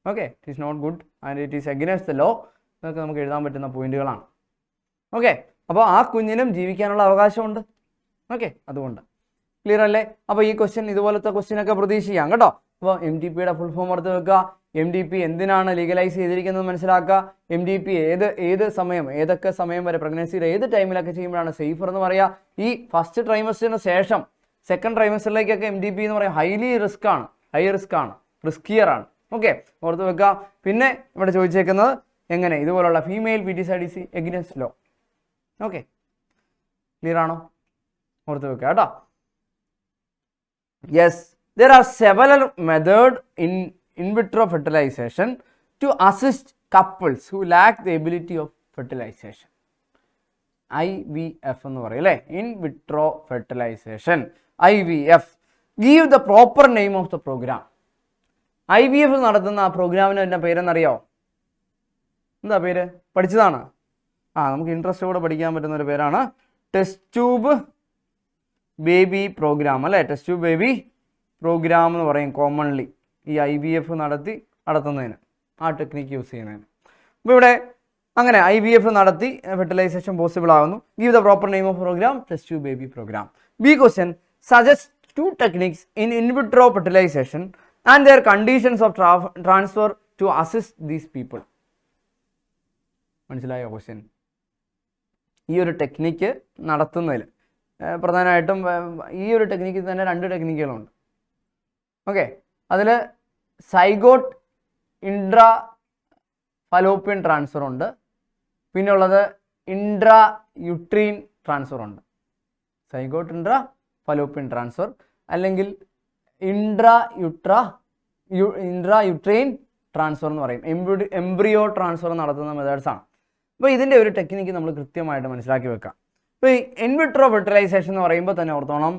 okay, it is not good and it is against the law, ഇതൊക്കെ നമുക്ക് എഴുതാൻ പറ്റുന്ന പോയിന്റുകളാണ്. ഓക്കെ, അപ്പോൾ ആ കുഞ്ഞിനും ജീവിക്കാനുള്ള അവകാശമുണ്ട്. ഓക്കെ, അതുകൊണ്ട് ക്ലിയർ അല്ലേ? അപ്പോൾ ഈ ഇതുപോലത്തെ ക്വസ്റ്റ്യനൊക്കെ പ്രതീക്ഷിക്കാം കേട്ടോ. അപ്പോൾ MTPയുടെ ഫുൾ ഫോം ഓർത്ത് വെക്കുക. MTP എന്തിനാണ് ലീഗലൈസ് ചെയ്തിരിക്കുന്നത് മനസ്സിലാക്കുക. MTP ഏതൊക്കെ സമയം വരെ പ്രഗ്നൻസിയുടെ ഏത് ടൈമിലൊക്കെ ചെയ്യുമ്പോഴാണ് സേഫർ എന്ന് പറയുക. ഈ ഫസ്റ്റ് ട്രൈമസ്റ്ററിന് ശേഷം സെക്കൻഡ് ട്രൈമസ്റ്ററിലേക്കൊക്കെ MTP എന്ന് പറയുക ഹൈ റിസ്ക് ആണ്, റിസ്കിയർ ആണ്. ഓക്കെ, ഓർത്ത് വെക്കുക. പിന്നെ ഇവിടെ ചോദിച്ചേക്കുന്നത് എങ്ങനെ ഇതുപോലുള്ള female foeticide is against law. Okay, clear ആണോ? ഓർത്ത് വെക്കുക കേട്ടോ. Yes, there are several methods in vitro fertilization to assist couples who lack the ability of fertilization. IVF എന്ന് പറയും അല്ലേ, in vitro fertilisation, IVF. Give the proper name of the program. IVF നടത്തുന്ന ആ പ്രോഗ്രാമിന് എൻ്റെ പേരെന്നറിയോ? എന്താ പേര്? പഠിച്ചതാണ്. നമുക്ക് ഇൻട്രസ്റ്റോടെ പഠിക്കാൻ പറ്റുന്ന ഒരു പേരാണ് ടെസ്റ്റ് ട്യൂബ് ബേബി പ്രോഗ്രാം അല്ലേ. ടെസ്റ്റ് ട്യൂബ് ബേബി പ്രോഗ്രാം എന്ന് പറയും കോമൺലി ഈ IVF നടത്തുന്നതിന്, ആ ടെക്നിക്ക് യൂസ് ചെയ്യുന്നതിന്. അപ്പോൾ ഇവിടെ അങ്ങനെ IVF നടത്തി ഫെർട്ടിലൈസേഷൻ പോസിബിൾ ആകുന്നു. Give the proper name of programme, test tube baby programme. B question, suggest 2 techniques in vitro fertilization and their conditions of transfer to assist these people. മനസ്സിലായോ question? ഈ ഒരു technique നടത്തുന്നതിൽ പ്രധാനമായിട്ടും ഈ ഒരു ടെക്നിക്കിൽ തന്നെ 2 ടെക്നിക്കുകളുണ്ട്. ഓക്കെ, അതിൽ സൈഗോട്ട് ഇൻട്രാ ഫലോപ്പിയൻ ട്രാൻസ്ഫർ ഉണ്ട്, പിന്നെ ഉള്ളത് ഇൻട്രാ യുട്രീൻ ട്രാൻസ്ഫർ ഉണ്ട്. സൈഗോട്ട് ഇൻട്രാ ഫലോപ്പിയൻ ട്രാൻസ്ഫർ അല്ലെങ്കിൽ ഇൻട്രാ യുട്രീൻ ട്രാൻസ്ഫർ എന്ന് പറയും. എംബ്രിയോ ട്രാൻസ്ഫർ നടത്തുന്ന മെത്തേഡ്സാണ്. അപ്പോൾ ഇതിൻ്റെ ഒരു ടെക്നിക്ക് നമ്മൾ കൃത്യമായിട്ട് മനസ്സിലാക്കി വെക്കാം. ഇപ്പോൾ ഈ ഇൻവിട്രോ ഫെർട്ടിലൈസേഷൻ എന്ന് പറയുമ്പോൾ തന്നെ ഓർത്തോണം,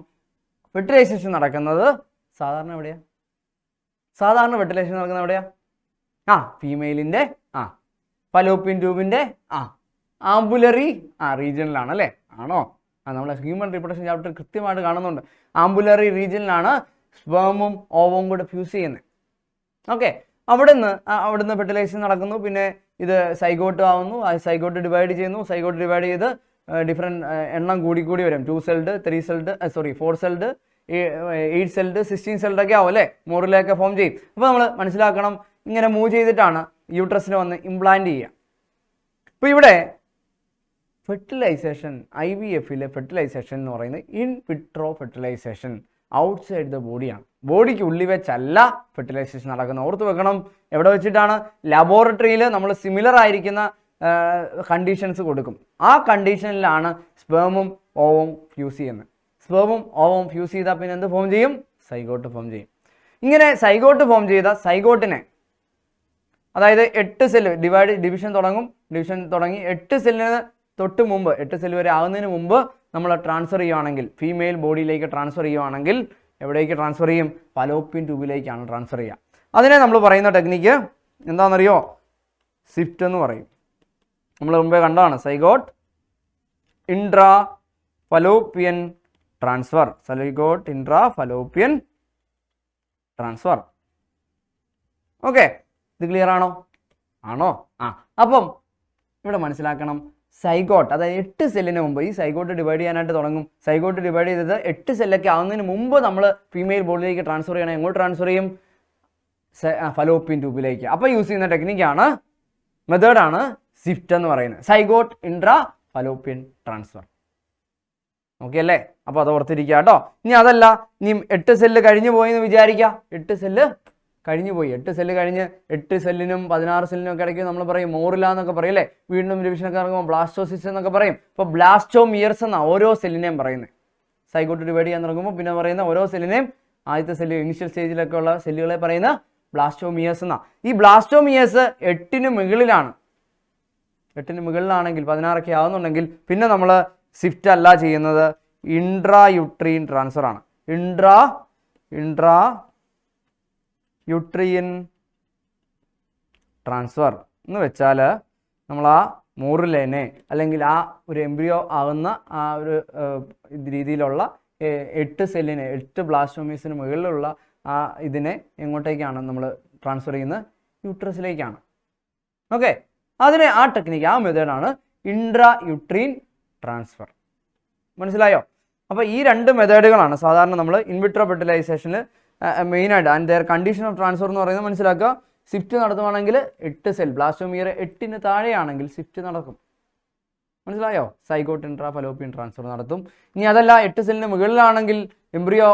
ഫെർട്ടിലൈസേഷൻ നടക്കുന്നത് സാധാരണ എവിടെയാണ്? ഫെർട്ടിലൈസേഷൻ നടക്കുന്നത് എവിടെയാണ്? ഫീമെയിലിൻ്റെ ഫലോപ്പിയൻ ട്യൂബിൻ്റെ ആംബുലറി റീജിയനിലാണ് അല്ലേ? ആണോ? നമ്മൾ ഹ്യൂമൻ റീപ്രൊഡക്ഷൻ ചാപ്റ്റർ കൃത്യമായിട്ട് കാണുന്നുണ്ട്. ആംബുലറി റീജിയനിലാണ് സ്പേമും ഓവവും കൂടെ ഫ്യൂസ് ചെയ്യുന്നത്. ഓക്കെ, അവിടുന്ന് ഫെർട്ടിലൈസേഷൻ നടക്കുന്നു. പിന്നെ ഇത് സൈഗോട്ട് ആവുന്നു, സൈഗോട്ട് ഡിവൈഡ് ചെയ്യുന്നു, സൈഗോട്ട് ഡിവൈഡ് ചെയ്ത് ഡിഫറെൻറ്റ് എണ്ണം കൂടി വരും. 2 celled 3 celled 4 celled 8 celled 16 celled ഒക്കെ ആവും അല്ലേ, മോറിലൊക്കെ ഫോം ചെയ്യും. അപ്പോൾ നമ്മൾ മനസ്സിലാക്കണം, ഇങ്ങനെ മൂവ് ചെയ്തിട്ടാണ് യൂട്രസിൽ വന്ന് ഇംപ്ലാന്റ് ചെയ്യുക. ഇപ്പോൾ ഇവിടെ ഫെർട്ടിലൈസേഷൻ, IVF-ലെ ഫെർട്ടിലൈസേഷൻ എന്ന് പറയുന്നത് in vitro fertilisation, outside the ബോഡിയാണ്. ബോഡിക്ക് ഉള്ളിൽ വെച്ചല്ല ഫെർട്ടിലൈസേഷൻ നടക്കുന്നത്. ഓർത്ത് വെക്കണം, എവിടെ വെച്ചിട്ടാണ്? ലബോറട്ടറിയിൽ നമ്മൾ സിമിലർ ആയിരിക്കുന്ന കണ്ടീഷൻസ് കൊടുക്കും. ആ കണ്ടീഷനിലാണ് സ്പേമും ഓവവും ഫ്യൂസ് ചെയ്യുന്നത്. സ്പേമും ഓവവും ഫ്യൂസ് ചെയ്താൽ പിന്നെ എന്ത് ഫോം ചെയ്യും? സൈഗോട്ട് ഫോം ചെയ്യും. ഇങ്ങനെ സൈഗോട്ട് ഫോം ചെയ്ത സൈഗോട്ടിനെ, അതായത് 8 സെല്ല് ഡിവിഷൻ തുടങ്ങി 8 സെല്ലിന് തൊട്ട് മുമ്പ്, 8 സെല്ല് വരെ ആകുന്നതിന് മുമ്പ് നമ്മൾ ട്രാൻസ്ഫർ ചെയ്യുകയാണെങ്കിൽ, ഫീമെയിൽ ബോഡിയിലേക്ക് ട്രാൻസ്ഫർ ചെയ്യുകയാണെങ്കിൽ എവിടേക്ക് ട്രാൻസ്ഫർ ചെയ്യും? ഫലോപ്പിയൻ ട്യൂബിലേക്കാണ് ട്രാൻസ്ഫർ ചെയ്യുക. അതിനെ നമ്മൾ പറയുന്ന ടെക്നിക്ക് എന്താണെന്നറിയോ? സ്വിഫ്റ്റ് എന്ന് പറയും. നമ്മൾ മുമ്പേ കണ്ടതാണ്, zygote intra fallopian transfer. Zygote intra fallopian transfer. Okay, ഇത് ക്ലിയർ ആണോ? അപ്പം ഇവിടെ മനസ്സിലാക്കണം, സൈഗോട്ട്, അതായത് 8 സെല്ലിന് മുമ്പ് ഈ സൈഗോട്ട് ഡിവൈഡ് ചെയ്യാനായിട്ട് തുടങ്ങും. സൈഗോട്ട് ഡിവൈഡ് ചെയ്തത് 8 സെല്ലൊക്കെ ആവുന്നതിന് മുമ്പ് നമ്മൾ ഫീമെയിൽ ബോഡിയിലേക്ക് ട്രാൻസ്ഫർ ചെയ്യണം. എങ്ങോട്ട് ട്രാൻസ്ഫർ ചെയ്യും? ഫലോപ്പിയൻ ട്യൂബിലേക്ക്. അപ്പോൾ യൂസ് ചെയ്യുന്ന ടെക്നിക്കാണ്, മെത്തേഡാണ് സ്വിഫ്റ്റ് എന്ന് പറയുന്നത്. Zygote intra fallopian transfer. Okay അല്ലേ? അപ്പോൾ അത് ഓർത്തിരിക്കുക കേട്ടോ. ഇനി അതല്ല, ഇനി 8 സെല്ല് കഴിഞ്ഞു പോയി എന്ന് വിചാരിക്കുക. 8 സെല്ല് കഴിഞ്ഞു പോയി. 8 സെല്ല് കഴിഞ്ഞ് 8 സെല്ലിനും 16 സെല്ലിനും ഒക്കെ ഇടയ്ക്ക് നമ്മൾ പറയും മോറില എന്നൊക്കെ പറയും അല്ലേ. വീണ്ടും ഡിവിഷനൊക്കെ ഇറങ്ങുമ്പോൾ ബ്ലാസ്റ്റോസിസ് എന്നൊക്കെ പറയും. ഇപ്പോൾ ബ്ലാസ്റ്റോമിയർസ് എന്നാണ് ഓരോ സെല്ലിനെയും പറയുന്നത്. സൈഗോട്ട് ഡിവൈഡ് ചെയ്യാൻ തുടങ്ങുമ്പോൾ പിന്നെ പറയുന്ന ഓരോ സെല്ലിനെയും, ആദ്യത്തെ സെല്ല് ഇനിഷ്യൽ സ്റ്റേജിലൊക്കെ ഉള്ള സെല്ലുകളെ പറയുന്ന ബ്ലാസ്റ്റോമിയേഴ്സ് എന്നാണ്. ഈ ബ്ലാസ്റ്റോമിയേഴ്സ് 8ന് മുകളിലാണ്. 8ന് മുകളിലാണെങ്കിൽ 16 ആവുന്നുണ്ടെങ്കിൽ പിന്നെ നമ്മൾ സ്വിഫ്റ്റ് അല്ല ചെയ്യുന്നത്, ഇൻട്രാ യുട്രീൻ ട്രാൻസ്ഫർ ആണ്. ഇൻട്രാ യുട്രിയൻ ട്രാൻസ്ഫർ എന്ന് വെച്ചാൽ നമ്മൾ ആ മോറിലേനെ, അല്ലെങ്കിൽ ആ ഒരു എംബ്രിയോ ആകുന്ന ആ ഒരു രീതിയിലുള്ള 8 സെല്ലിനെ, 8 ബ്ലാസ്റ്റോമീസിന് മുകളിലുള്ള ആ ഇതിനെ എങ്ങോട്ടേക്കാണ് നമ്മൾ ട്രാൻസ്ഫർ ചെയ്യുന്നത്? യൂട്രസിലേക്കാണ്. ഓക്കെ, അതിനെ ആ ടെക്നിക്ക്, ആ മെത്തേഡാണ് ഇൻട്രാ യുട്രീൻ ട്രാൻസ്ഫർ. മനസ്സിലായോ? അപ്പോൾ ഈ 2 മെത്തേഡുകളാണ് സാധാരണ നമ്മൾ ഇൻവിട്രോ ഫെർട്ടിലൈസേഷനിൽ മെയിനായിട്ട്. And their condition of transfer എന്ന് പറയുന്നത് മനസ്സിലാക്കുക, സ്വിഫ്റ്റ് നടത്തുവാണെങ്കിൽ 8 സെൽ, ബ്ലാസ്റ്റോമിയർ 8ന് താഴെയാണെങ്കിൽ സ്വിഫ്റ്റ് നടക്കും. മനസ്സിലായോ? സൈഗോട്ട് ഇൻട്രാ ഫലോപ്പിയൻ ട്രാൻസ്ഫർ നടത്തും. ഇനി അതല്ല, 8 സെല്ലിന് മുകളിലാണെങ്കിൽ, എംബ്രിയോ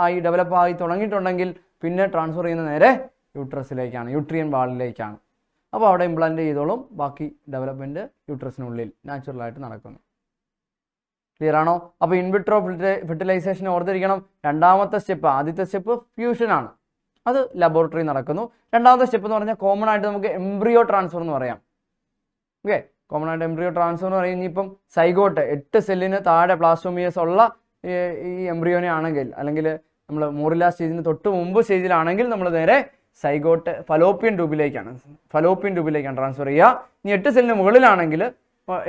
ആയി ഡെവലപ്പ് ആയി തുടങ്ങിയിട്ടുണ്ടെങ്കിൽ പിന്നെ ട്രാൻസ്ഫർ ചെയ്യുന്ന നേരെ യൂട്രസിലേക്കാണ്, യൂട്രിയൻ വാളിലേക്കാണ്. അപ്പോൾ അവിടെ ഇംപ്ലാന്റ് ചെയ്തോളും, ബാക്കി ഡെവലപ്മെൻറ്റ് യൂട്രസിനുള്ളിൽ നാച്ചുറലായിട്ട് നടക്കുന്നു. ക്ലിയർ ആണോ? അപ്പോൾ ഇൻവിട്രോ ഫെർട്ടിലൈസേഷൻ ഓർത്തിരിക്കണം, രണ്ടാമത്തെ സ്റ്റെപ്പ്, ആദ്യത്തെ സ്റ്റെപ്പ് ഫ്യൂഷനാണ്, അത് ലബോറട്ടറി നടക്കുന്നു. രണ്ടാമത്തെ സ്റ്റെപ്പ് എന്ന് പറഞ്ഞാൽ കോമൺ ആയിട്ട് നമുക്ക് എംബ്രിയോ ട്രാൻസ്ഫർ എന്ന് പറയാം. ഓക്കെ, കോമൺ ആയിട്ട് എംബ്രിയോ ട്രാൻസ്ഫർ എന്ന് പറയുന്നത് ഇനിയിപ്പം സൈഗോട്ട് 8 സെല്ലിന് താഴെ ബ്ലാസ്റ്റോമിയേഴ്സ് ഉള്ള ഈ എംബ്രിയോനെ ആണെങ്കിൽ, അല്ലെങ്കിൽ നമ്മൾ മോറില സ്റ്റേജിന് തൊട്ട് മുമ്പ് സ്റ്റേജിലാണെങ്കിൽ നമ്മൾ നേരെ സൈഗോട്ട് ഫലോപ്പിയൻ ട്യൂബിലേക്കാണ് ട്രാൻസ്ഫർ ചെയ്യുക. ഇനി 8 സെല്ലിന് മുകളിലാണെങ്കിൽ,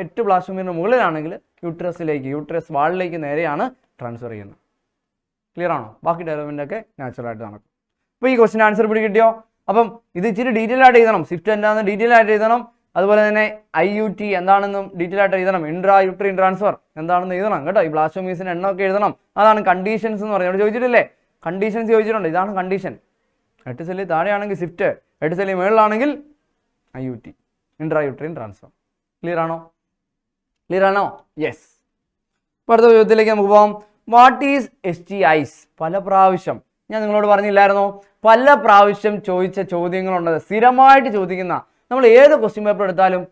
8 ബ്ലാസ്റ്റോമിയറിന് മുകളിലാണെങ്കിൽ യൂട്രസ് വാളിലേക്ക് നേരെയാണ് ട്രാൻസ്ഫർ ചെയ്യുന്നത്. ക്ലിയർ ആണോ? ബാക്കി ഡെവലപ്മെൻ്റ് ഒക്കെ നാച്ചുറലായിട്ട് നടക്കും. അപ്പോൾ ഈ ക്വസ്റ്റ്യൻ ആൻസർ പിടികിട്ടിയോ? അപ്പം ഇത് ഇച്ചിരി ഡീറ്റെയിൽ ആയിട്ട് എഴുതണം. സ്വിഫ്റ്റ് എന്താണെന്ന് ഡീറ്റെയിൽ ആയിട്ട് എഴുതണം. അതുപോലെ തന്നെ IUT എന്താണെന്നും ഡീറ്റെയിൽ ആയിട്ട് എഴുതണം. ഇൻട്രാ യുട്രീൻ ട്രാൻസ്ഫർ എന്താണെന്ന് എഴുതണം കേട്ടോ. ഈ ബ്ലാസ്റ്റോമീസിൻ്റെ എണ്ണമൊക്കെ എഴുതണം. അതാണ് കണ്ടീഷൻസ് എന്ന് പറയുന്നത്. ചോദിച്ചിട്ടില്ലേ? കണ്ടീഷൻസ് ചോദിച്ചിട്ടുണ്ട്. ഇതാണ് കണ്ടീഷൻ. 8 സെല്ലിൽ താഴെയാണെങ്കിൽ സ്വിഫ്റ്റ്, 8 സെല്ലിൽ മുകളിലാണെങ്കിൽ IUT, ഇൻട്രാ യുട്രീൻ ട്രാൻസ്ഫർ. ക്ലിയർ ആണോ? യെസ്. ഇപ്പോൾ അടുത്ത ചോദ്യത്തിലേക്ക് നമുക്ക് പോകാം. What is STIs? പല പ്രാവശ്യം ഞാൻ നിങ്ങളോട് പറഞ്ഞില്ലായിരുന്നോ, പല പ്രാവശ്യം ചോദിച്ച ചോദ്യങ്ങളുണ്ട്, സ്ഥിരമായിട്ട് ചോദിക്കുന്ന. നമ്മൾ ഏത് ക്വസ്റ്റ്യൻ പേപ്പർ എടുത്താലും,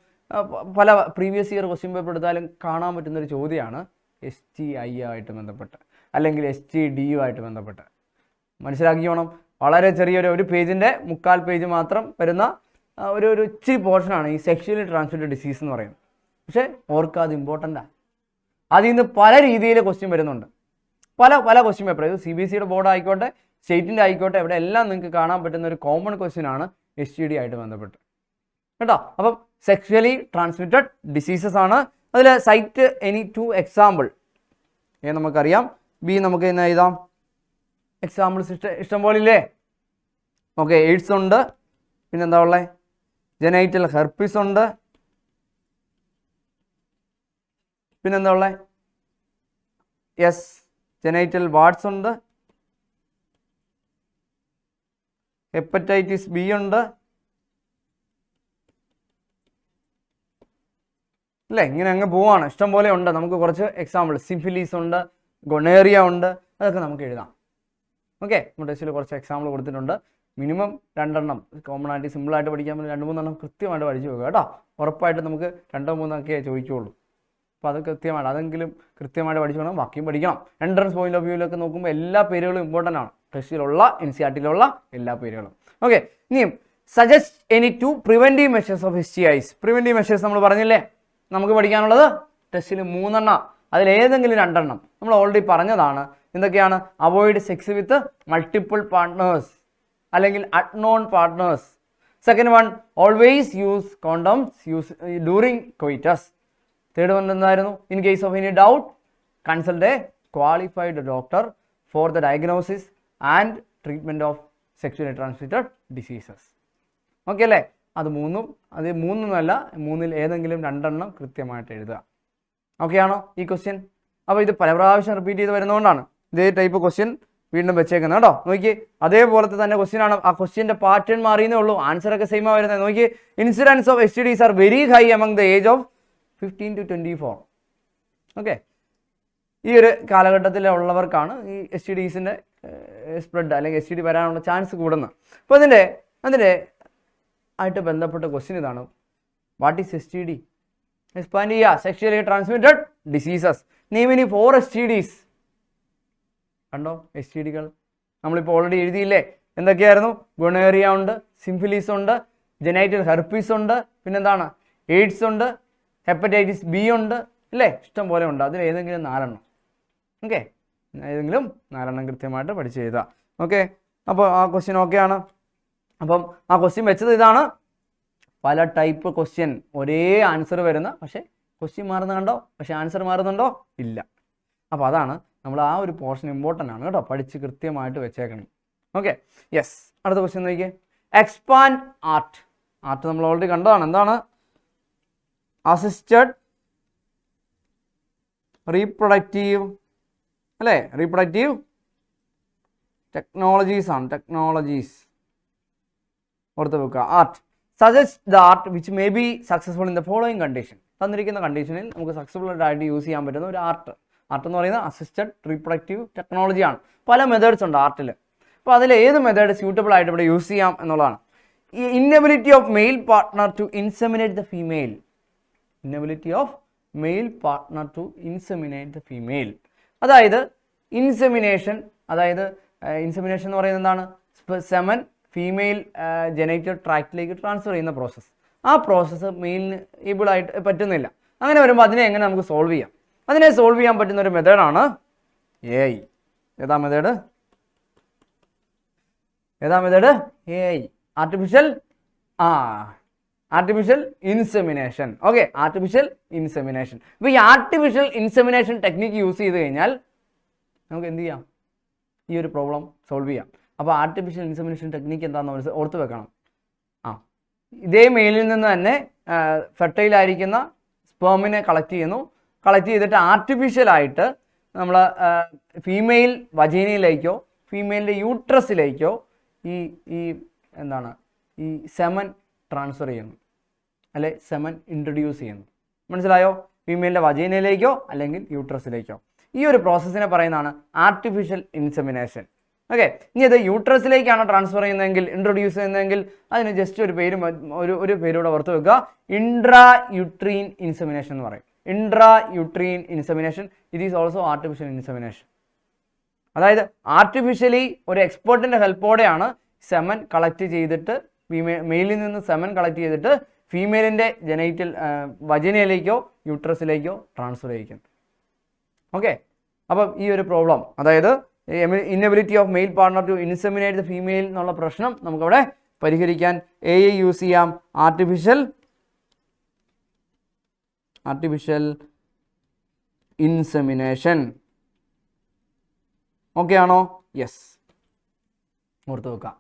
പല പ്രീവിയസ് ഇയർ ക്വസ്റ്റ്യൻ പേപ്പർ എടുത്താലും കാണാൻ പറ്റുന്നൊരു ചോദ്യമാണ് STI ആയിട്ട് ബന്ധപ്പെട്ട്, അല്ലെങ്കിൽ STD ആയിട്ട് ബന്ധപ്പെട്ട്. മനസ്സിലാക്കിക്കോണം. വളരെ ചെറിയൊരു പേജിൻ്റെ 3/4 പേജ് മാത്രം വരുന്ന ഒരു ഇച്ചിരി പോർഷനാണ് ഈ സെക്ഷുവലി ട്രാൻസ്മിറ്റഡ് ഡിസീസ് എന്ന് പറയുന്നത്. പക്ഷേ ഓർക്കുക, അത് ഇമ്പോർട്ടൻ്റാണ്. അതിൽ നിന്ന് പല രീതിയിൽ ക്വസ്റ്റ്യൻ വരുന്നുണ്ട്. പല ക്വസ്റ്റ്യൻ പേപ്പർ, ഇത് CBSEയുടെ ബോർഡ് ആയിക്കോട്ടെ, സ്റ്റേറ്റിൻ്റെ ആയിക്കോട്ടെ, ഇവിടെ എല്ലാം നിങ്ങൾക്ക് കാണാൻ പറ്റുന്ന ഒരു കോമൺ ക്വസ്റ്റ്യൻ ആണ് STD ആയിട്ട് ബന്ധപ്പെട്ട് കേട്ടോ. അപ്പം സെക്ഷുവലി ട്രാൻസ്മിറ്റഡ് ഡിസീസസ് ആണ്. അതിൽ സൈറ്റ് എനി 2 എക്സാമ്പിൾ. നമുക്കറിയാം. B നമുക്ക് ഇന്ന് എഴുതാം. എക്സാമ്പിൾസ് ഇഷ്ടംപോലെ ഇല്ലേ? ഓക്കെ, എയ്ഡ്സ് ഉണ്ട്, പിന്നെന്താ ഉള്ളത്? ജെനൈറ്റൽ ഹെർപ്പിസ് ഉണ്ട്, പിന്നെന്താ ഉള്ളത്? യെസ്, ജെനൈറ്റൽ വാർഡ്സ് ഉണ്ട്, ഹെപ്പറ്റൈറ്റിസ് ബി ഉണ്ട്, അല്ലേ? ഇങ്ങനെ അങ്ങ് പോവാണ്, ഇഷ്ടം പോലെ ഉണ്ട്. നമുക്ക് കുറച്ച് എക്സാമ്പിൾ, സിഫിലിസ് ഉണ്ട്, ഗൊണേറിയ ഉണ്ട്, അതൊക്കെ നമുക്ക് എഴുതാം. ഓക്കെ, നമ്മുടെ ടെസ്റ്റിൽ കുറച്ച് എക്സാമ്പിൾ കൊടുത്തിട്ടുണ്ട്. മിനിമം 2 കോമൺ ആയിട്ട് സിമ്പിളായിട്ട് പഠിക്കാൻ പറ്റും. 2-3 കൃത്യമായിട്ട് പഠിച്ചു പോകുക കേട്ടോ. ഉറപ്പായിട്ട് നമുക്ക് 2-3 ചോദിക്കുകയുള്ളൂ. അപ്പോൾ അത് കൃത്യമായിട്ട്, അതെങ്കിലും കൃത്യമായിട്ട് പഠിച്ചു വേണം, ബാക്കിയും പഠിക്കണം. എൻട്രൻസ് പോയിന്റ് ഓഫ് വ്യൂവിലൊക്കെ നോക്കുമ്പോൾ എല്ലാ പേരുകളും ഇമ്പോർട്ടൻ്റ് ആണ്, ടെസ്റ്റിലുള്ള NCERT-ലുള്ള എല്ലാ പേരുകളും. ഓക്കെ, ഇനിയും suggest any 2 preventive measures of STIs. Preventive measures നമ്മൾ പറഞ്ഞില്ലേ, നമുക്ക് പഠിക്കാനുള്ളത് ടെസ്റ്റിൽ 3 അതിലേതെങ്കിലും 2 നമ്മൾ ഓൾറെഡി പറഞ്ഞതാണ്. എന്തൊക്കെയാണ്? Avoid sex with multiple partners അല്ലെങ്കിൽ unknown partners. Second one, always use condoms during coitus. Third one എന്തായിരുന്നു? In case of any doubt consult a qualified doctor for the diagnosis and treatment of sexually transmitted diseases. Okay അല്ലേ? അത് 3 3 ഏതെങ്കിലും 2 കൃത്യമായിട്ട് എഴുതുക. Okay ആണോ ഈ question? അപ്പോൾ ഇത് പല പ്രാവശ്യം റിപ്പീറ്റ് ചെയ്ത് വരുന്നതുകൊണ്ടാണ് ഇതേ ടൈപ്പ് ക്വസ്റ്റ്യൻ വീണ്ടും വെച്ചേക്കുന്നത് കേട്ടോ. നോക്കി, അതേപോലത്തെ തന്നെ ക്വസ്റ്റ്യൻ ആണ്. ആ ക്വസ്റ്റ്യൻ്റെ പാറ്റേൺ മാറിയെന്നേ ഉള്ളൂ, ആൻസറൊക്കെ സെയിമാണ് വരുന്നത്. നോക്കി, incidents of STDs are very high among the age of 15 to 24. Okay, ഈ ഒരു കാലഘട്ടത്തിലുള്ളവർക്കാണ് ഈ STDസിൻ്റെ സ്പ്രെഡ് അല്ലെങ്കിൽ STD വരാനുള്ള ചാൻസ് കൂടുന്നത്. അപ്പോൾ അതിൻ്റെ ആയിട്ട് ബന്ധപ്പെട്ട ക്വസ്റ്റ്യൻ ഇതാണ്, വാട്ട് ഈസ് STD? എക്സ്പാൻഡ് ചെയ്യുക, സെക്ഷുവലി ട്രാൻസ്മിറ്റഡ് ഡിസീസസ്. നെയ്മിനി 4 STDs. കണ്ടോ STDകൾ നമ്മളിപ്പോൾ ഓൾറെഡി എഴുതിയില്ലേ? എന്തൊക്കെയായിരുന്നു? ഗൊണേറിയ ഉണ്ട്, സിംഫിലിസ് ഉണ്ട്, ജെനൈറ്റൽ ഹെർപ്പീസ് ഉണ്ട്, പിന്നെന്താണ്? എയ്ഡ്സ് ഉണ്ട്, ഹെപ്പറ്റൈറ്റിസ് ബി ഉണ്ട്, അല്ലേ? ഇഷ്ടം പോലെ ഉണ്ട്. അതിൽ ഏതെങ്കിലും 4. ഓക്കെ, ഏതെങ്കിലും 4 കൃത്യമായിട്ട് പഠിച്ച് എഴുതുക. ഓക്കെ, അപ്പോൾ ആ ക്വസ്റ്റ്യൻ ഓക്കെയാണ്. അപ്പം ആ ക്വസ്റ്റ്യൻ വെച്ചത് ഇതാണ്. പല ടൈപ്പ് ക്വസ്റ്റ്യൻ, ഒരേ ആൻസർ വരുന്ന, പക്ഷേ ക്വസ്റ്റ്യൻ മാറുന്ന കണ്ടോ? പക്ഷേ ആൻസർ മാറുന്നുണ്ടോ? ഇല്ല. അപ്പോൾ അതാണ് നമ്മൾ ആ ഒരു പോർഷൻ ഇമ്പോർട്ടൻ്റ് ആണ് കേട്ടോ, പഠിച്ച് കൃത്യമായിട്ട് വെച്ചേക്കണം. Okay, yes. അടുത്ത ക്വസ്റ്റ്യൻ നോക്കിയേ, എക്സ്പാൻഡ് ആർട്ട്. ആർട്ട് നമ്മൾ ഓൾറെഡി കണ്ടതാണ്. എന്താണ്? അസിസ്റ്റഡ് റീപ്രൊഡക്റ്റീവ്, അല്ലേ? റീപ്രൊഡക്റ്റീവ് ടെക്നോളജീസ് ആണ്, ടെക്നോളജീസ് ഓർത്ത് വെക്കുക. Art suggest the art which may be successful in the following condition. തന്നിരിക്കുന്ന കണ്ടീഷനിൽ നമുക്ക് സക്സസ്ഫുൾ ആയിട്ട് യൂസ് ചെയ്യാൻ പറ്റുന്ന ഒരു ആർട്ട് എന്ന് പറയുന്നത് അസിസ്റ്റഡ് റീപ്രൊഡക്റ്റീവ് ടെക്നോളജിയാണ്. പല മെത്തേഡ്സ് ഉണ്ട് ആർട്ടിൽ. അപ്പോൾ അതിൽ ഏത് മെത്തേഡ് സ്യൂട്ടബിൾ ആയിട്ട് ഇവിടെ യൂസ് ചെയ്യാം എന്നുള്ളതാണ്. ഈ inability of male partner to inseminate the female. Inability of male partner to inseminate the female. അതായത് ഇൻസെമിനേഷൻ എന്ന് പറയുന്നത് എന്താണ്? സെമൻ ഫീമെയിൽ ജെനൈറ്റൽ ട്രാക്റ്റിലേക്ക് ട്രാൻസ്ഫർ ചെയ്യുന്ന പ്രോസസ്സ്. ആ പ്രോസസ്സ് മെയിലിന് ഏബിളായിട്ട് പറ്റുന്നില്ല. അങ്ങനെ വരുമ്പോൾ അതിനെ എങ്ങനെ നമുക്ക് സോൾവ് ചെയ്യാം? അതിനെ സോൾവ് ചെയ്യാൻ പറ്റുന്ന ഒരു മെത്തേഡാണ് AI. ഏതാ method? AI, artificial insemination. Okay, artificial insemination. അപ്പോൾ ഈ ആർട്ടിഫിഷ്യൽ ഇൻസെമിനേഷൻ ടെക്നിക്ക് യൂസ് ചെയ്ത് കഴിഞ്ഞാൽ നമുക്ക് എന്ത് ചെയ്യാം? ഈ ഒരു പ്രോബ്ലം സോൾവ് ചെയ്യാം. അപ്പോൾ ആർട്ടിഫിഷ്യൽ ഇൻസെമിനേഷൻ ടെക്നിക്ക് എന്താണെന്ന് ഓർത്ത് വെക്കണം. ഇതേ മെയിലിൽ നിന്ന് തന്നെ ഫെർട്ടൈലായിരിക്കുന്ന സ്പേമിനെ കളക്ട് ചെയ്തിട്ട് ആർട്ടിഫിഷ്യലായിട്ട് നമ്മൾ ഫീമെയിൽ വജീനയിലേക്കോ ഫീമെയിലിൻ്റെ യൂട്രസിലേക്കോ ഈ സെമൻ ട്രാൻസ്ഫർ ചെയ്യുന്നു, അല്ലെ സെമൻ ഇൻട്രൊഡ്യൂസ് ചെയ്യുന്നു. മനസ്സിലായോ? ഫീമെയിലിൻ്റെ വജീനയിലേക്കോ അല്ലെങ്കിൽ യൂട്രസിലേക്കോ. ഈ ഒരു പ്രോസസ്സിനെ പറയുന്നതാണ് ആർട്ടിഫിഷ്യൽ ഇൻസെമിനേഷൻ. ഓക്കെ, ഇനി അത് യൂട്രസിലേക്കാണ് ട്രാൻസ്ഫർ ചെയ്യുന്നതെങ്കിൽ, ഇൻട്രൊഡ്യൂസ് ചെയ്യുന്നതെങ്കിൽ അതിന് ജസ്റ്റ് ഒരു പേരൂടെ ഓർത്ത് വെക്കുക, ഇൻട്രാ യൂട്രീൻ ഇൻസെമിനേഷൻ എന്ന് പറയും. Intra uterine insemination, it is also artificial insemination. അതായത് ആർട്ടിഫിഷ്യലി ഒരു എക്സ്പേർട്ടിൻ്റെ ഹെൽപ്പോടെയാണ് സെമൻ കളക്ട് ചെയ്തിട്ട് മെയിലിൽ നിന്ന് സെമൻ കളക്ട് ചെയ്തിട്ട് ഫീമെയിലിൻ്റെ ജെനൈറ്റൽ വജനയിലേക്കോ യൂട്രസിലേക്കോ ട്രാൻസ്ഫർ ചെയ്യിക്കുന്നത്. ഓക്കെ, അപ്പം ഈ ഒരു പ്രോബ്ലം, അതായത് inability of male partner to inseminate the female എന്നുള്ള പ്രശ്നം നമുക്കവിടെ പരിഹരിക്കാൻ AI യൂസ് ചെയ്യാം. Artificial insemination. ഓക്കെ ആണോ? യെസ്, ഓർത്ത് വെക്കാം.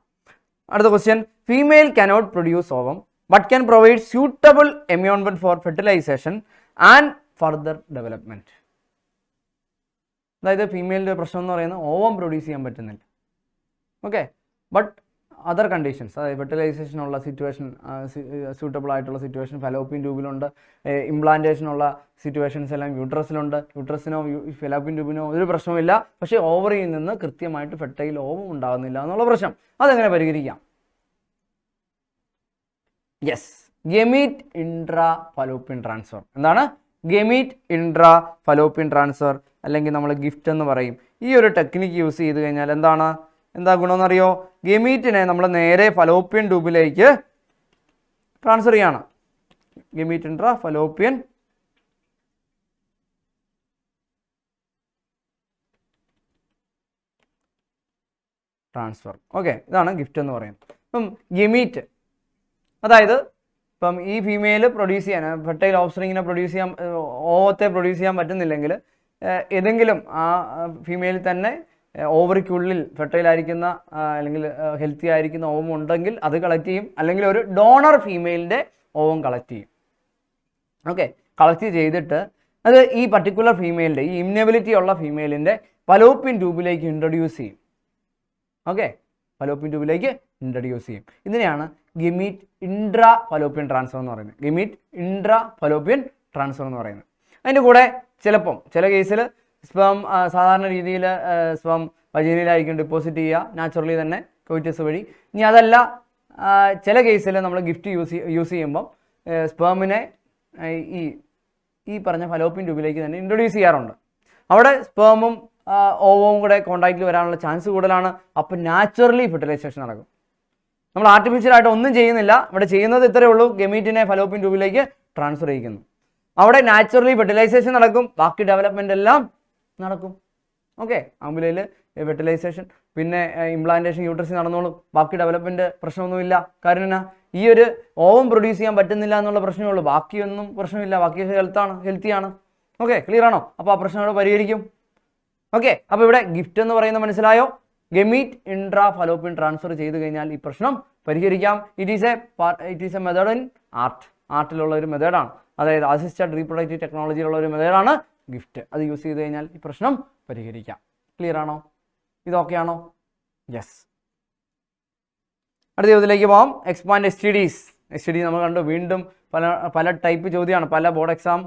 അടുത്ത question, female cannot produce ovum but can provide suitable environment for fertilization and further development. അതായത് ഫീമെയിലിൻ്റെ പ്രശ്നം എന്ന് പറയുന്നത് ഓവം പ്രൊഡ്യൂസ് ചെയ്യാൻ പറ്റുന്നില്ല. ഓക്കെ, ബട്ട് അതർ കണ്ടീഷൻസ്, അതായത് ഫെർട്ടിലൈസേഷനുള്ള സിറ്റുവേഷൻ സ്യൂട്ടബിൾ ആയിട്ടുള്ള സിറ്റുവേഷൻ ഫലോപ്പിയൻ ട്യൂബിലുണ്ട്, ഇംപ്ലാന്റേഷനുള്ള സിറ്റുവേഷൻസ് എല്ലാം യൂട്രസിലുണ്ട്. യൂട്രസിനോ ഫലോപ്പിയൻ ട്യൂബിനോ ഒരു പ്രശ്നമില്ല, പക്ഷേ ഓവറിയിൽ നിന്ന് കൃത്യമായിട്ട് ഫെർട്ടൈൽ ഓവം ഉണ്ടാകുന്നില്ല എന്നുള്ള പ്രശ്നം. അതെങ്ങനെ പരിഹരിക്കാം? Yes, gamete intra fallopian transfer. എന്താണ് ഗെമീറ്റ് ഇൻട്രാ ഫലോപ്പിയൻ ട്രാൻസ്ഫർ, അല്ലെങ്കിൽ നമ്മൾ ഗിഫ്റ്റ് എന്ന് പറയും. ഈ ഒരു ടെക്നിക്ക് യൂസ് ചെയ്ത് കഴിഞ്ഞാൽ എന്താ ഗുണമെന്നറിയോ? ഗെമീറ്റിനെ നമ്മൾ നേരെ ഫലോപ്പിയൻ ട്യൂബിലേക്ക് ട്രാൻസ്ഫർ ചെയ്യാണ്. ഗെമീറ്റ് ഇൻട്രാ ഫലോപ്പിയൻ ട്രാൻസ്ഫർ. ഓക്കെ, ഇതാണ് ഗിഫ്റ്റ് എന്ന് പറയുന്നത്. ഇപ്പം ഗെമീറ്റ്, അതായത് ഇപ്പം ഈ ഫീമെയിൽ പ്രൊഡ്യൂസ് ചെയ്യാൻ, ഫെർട്ടൈൽ ഓഫ്സ്പ്രിങ്ങിനെ പ്രൊഡ്യൂസ് ചെയ്യാൻ, ഓവത്തെ പ്രൊഡ്യൂസ് ചെയ്യാൻ പറ്റുന്നില്ലെങ്കിൽ ഏതെങ്കിലും ആ ഫീമെയിൽ തന്നെ ഓവറിക്കുള്ളിൽ ഫെർട്ടൈൽ ആയിരിക്കുന്ന അല്ലെങ്കിൽ ഹെൽത്തി ആയിരിക്കുന്ന ഓവം ഉണ്ടെങ്കിൽ അത് കളക്ട് ചെയ്യും, അല്ലെങ്കിൽ ഒരു ഡോണർ ഫീമെയിലിൻ്റെ ഓവം കളക്ട് ചെയ്യും. ഓക്കെ, കളക്ട് ചെയ്തിട്ട് അത് ഈ പർട്ടിക്കുലർ ഫീമെയിലിൻ്റെ, ഈ ഇമ്മ്യൂണബിലിറ്റി ഉള്ള ഫീമെയിലിൻ്റെ ഫലോപ്പിയൻ ട്യൂബിലേക്ക് ഇൻട്രൊഡ്യൂസ് ചെയ്യും. ഓക്കെ, ഫലോപ്പിയൻ ട്യൂബിലേക്ക് ഇൻട്രൊഡ്യൂസ് ചെയ്യും. ഇതിനെയാണ് ഗെമീറ്റ് ഇൻട്രാ ഫലോപ്പിയൻ ട്രാൻസ്ഫർ എന്ന് പറയുന്നത്. ഗെമീറ്റ് ഇൻട്രാ ഫലോപ്പിയൻ ട്രാൻസ്ഫർ എന്ന് പറയുന്നത്. അതിൻ്റെ കൂടെ ചിലപ്പം ചില കേസിൽ സ്പേം സാധാരണ രീതിയിൽ സ്പേം വജീനയിലായിരിക്കും ഡിപ്പോസിറ്റ് ചെയ്യുക, നാച്ചുറലി തന്നെ കോയിറ്റസ് വഴി. ഇനി അതല്ല, ചില കേസിൽ നമ്മൾ ഗിഫ്റ്റ് യൂസ് ചെയ്യുമ്പം സ്പേമിനെ ഈ പറഞ്ഞ ഫലോപ്പിയൻ ട്യൂബിലേക്ക് തന്നെ ഇൻട്രൊഡ്യൂസ് ചെയ്യാറുണ്ട്. അവിടെ സ്പേമും ഓവവും കൂടെ കോൺടാക്റ്റിൽ വരാനുള്ള ചാൻസ് കൂടുതലാണ്. അപ്പോൾ നാച്ചുറലി ഫെർട്ടിലൈസേഷൻ നടക്കും. നമ്മൾ ആർട്ടിഫിഷ്യലായിട്ട് ഒന്നും ചെയ്യുന്നില്ല. ഇവിടെ ചെയ്യുന്നത് ഇത്രയേ ഉള്ളൂ, ഗെമീറ്റിനെ ഫലോപ്പിയൻ ട്യൂബിലേക്ക് ട്രാൻസ്ഫർ ചെയ്യിക്കുന്നു. അവിടെ നാച്ചുറലി ഫെർട്ടിലൈസേഷൻ നടക്കും, ബാക്കി ഡെവലപ്മെൻ്റ് എല്ലാം നടക്കും. ഓക്കെ, ആമ്പുലയിൽ ഫെർട്ടിലൈസേഷൻ, പിന്നെ ഇംപ്ലാന്റേഷൻ യൂട്രസിൽ നടന്നോളും, ബാക്കി ഡെവലപ്മെൻറ്റ് പ്രശ്നമൊന്നുമില്ല. കാരണം എന്നാ, ഈ ഒരു ഓവം പ്രൊഡ്യൂസ് ചെയ്യാൻ പറ്റുന്നില്ല എന്നുള്ള പ്രശ്നമേ ഉള്ളൂ, ബാക്കിയൊന്നും പ്രശ്നമില്ല, ബാക്കി ഹെൽത്തിയാണ്. ഓക്കെ, ക്ലിയർ ആണോ? അപ്പോൾ ആ പ്രശ്നം ഇവിടെ പരിഹരിക്കും. ഓക്കെ, അപ്പോൾ ഇവിടെ ഗിഫ്റ്റ് എന്ന് പറയുന്നത് മനസ്സിലായോ? ഗെമീറ്റ് ഇൻട്രാ ഫലോപ്പിയൻ ട്രാൻസ്ഫർ ചെയ്ത് കഴിഞ്ഞാൽ ഈ പ്രശ്നം പരിഹരിക്കാം. It is a method in ആർട്ടിലുള്ള ഒരു മെത്തേഡാണ്. അതായത് അസിസ്റ്റഡ് റീപ്രൊഡക്റ്റീവ് ടെക്നോളജിയിലുള്ള ഒരു മെത്തേഡാണ് ഗിഫ്റ്റ്. അത് യൂസ് ചെയ്ത് കഴിഞ്ഞാൽ ഈ പ്രശ്നം പരിഹരിക്കാം. ക്ലിയർ ആണോ? ഇതൊക്കെയാണോ? യെസ്. അടുത്ത ചോദ്യത്തിലേക്ക് പോകാം. എക്സ്പാൻഡ് എസ് ടി ഡി നമ്മൾ കണ്ടു. വീണ്ടും പല ടൈപ്പ് ചോദ്യമാണ്, പല ബോർഡ് എക്സാം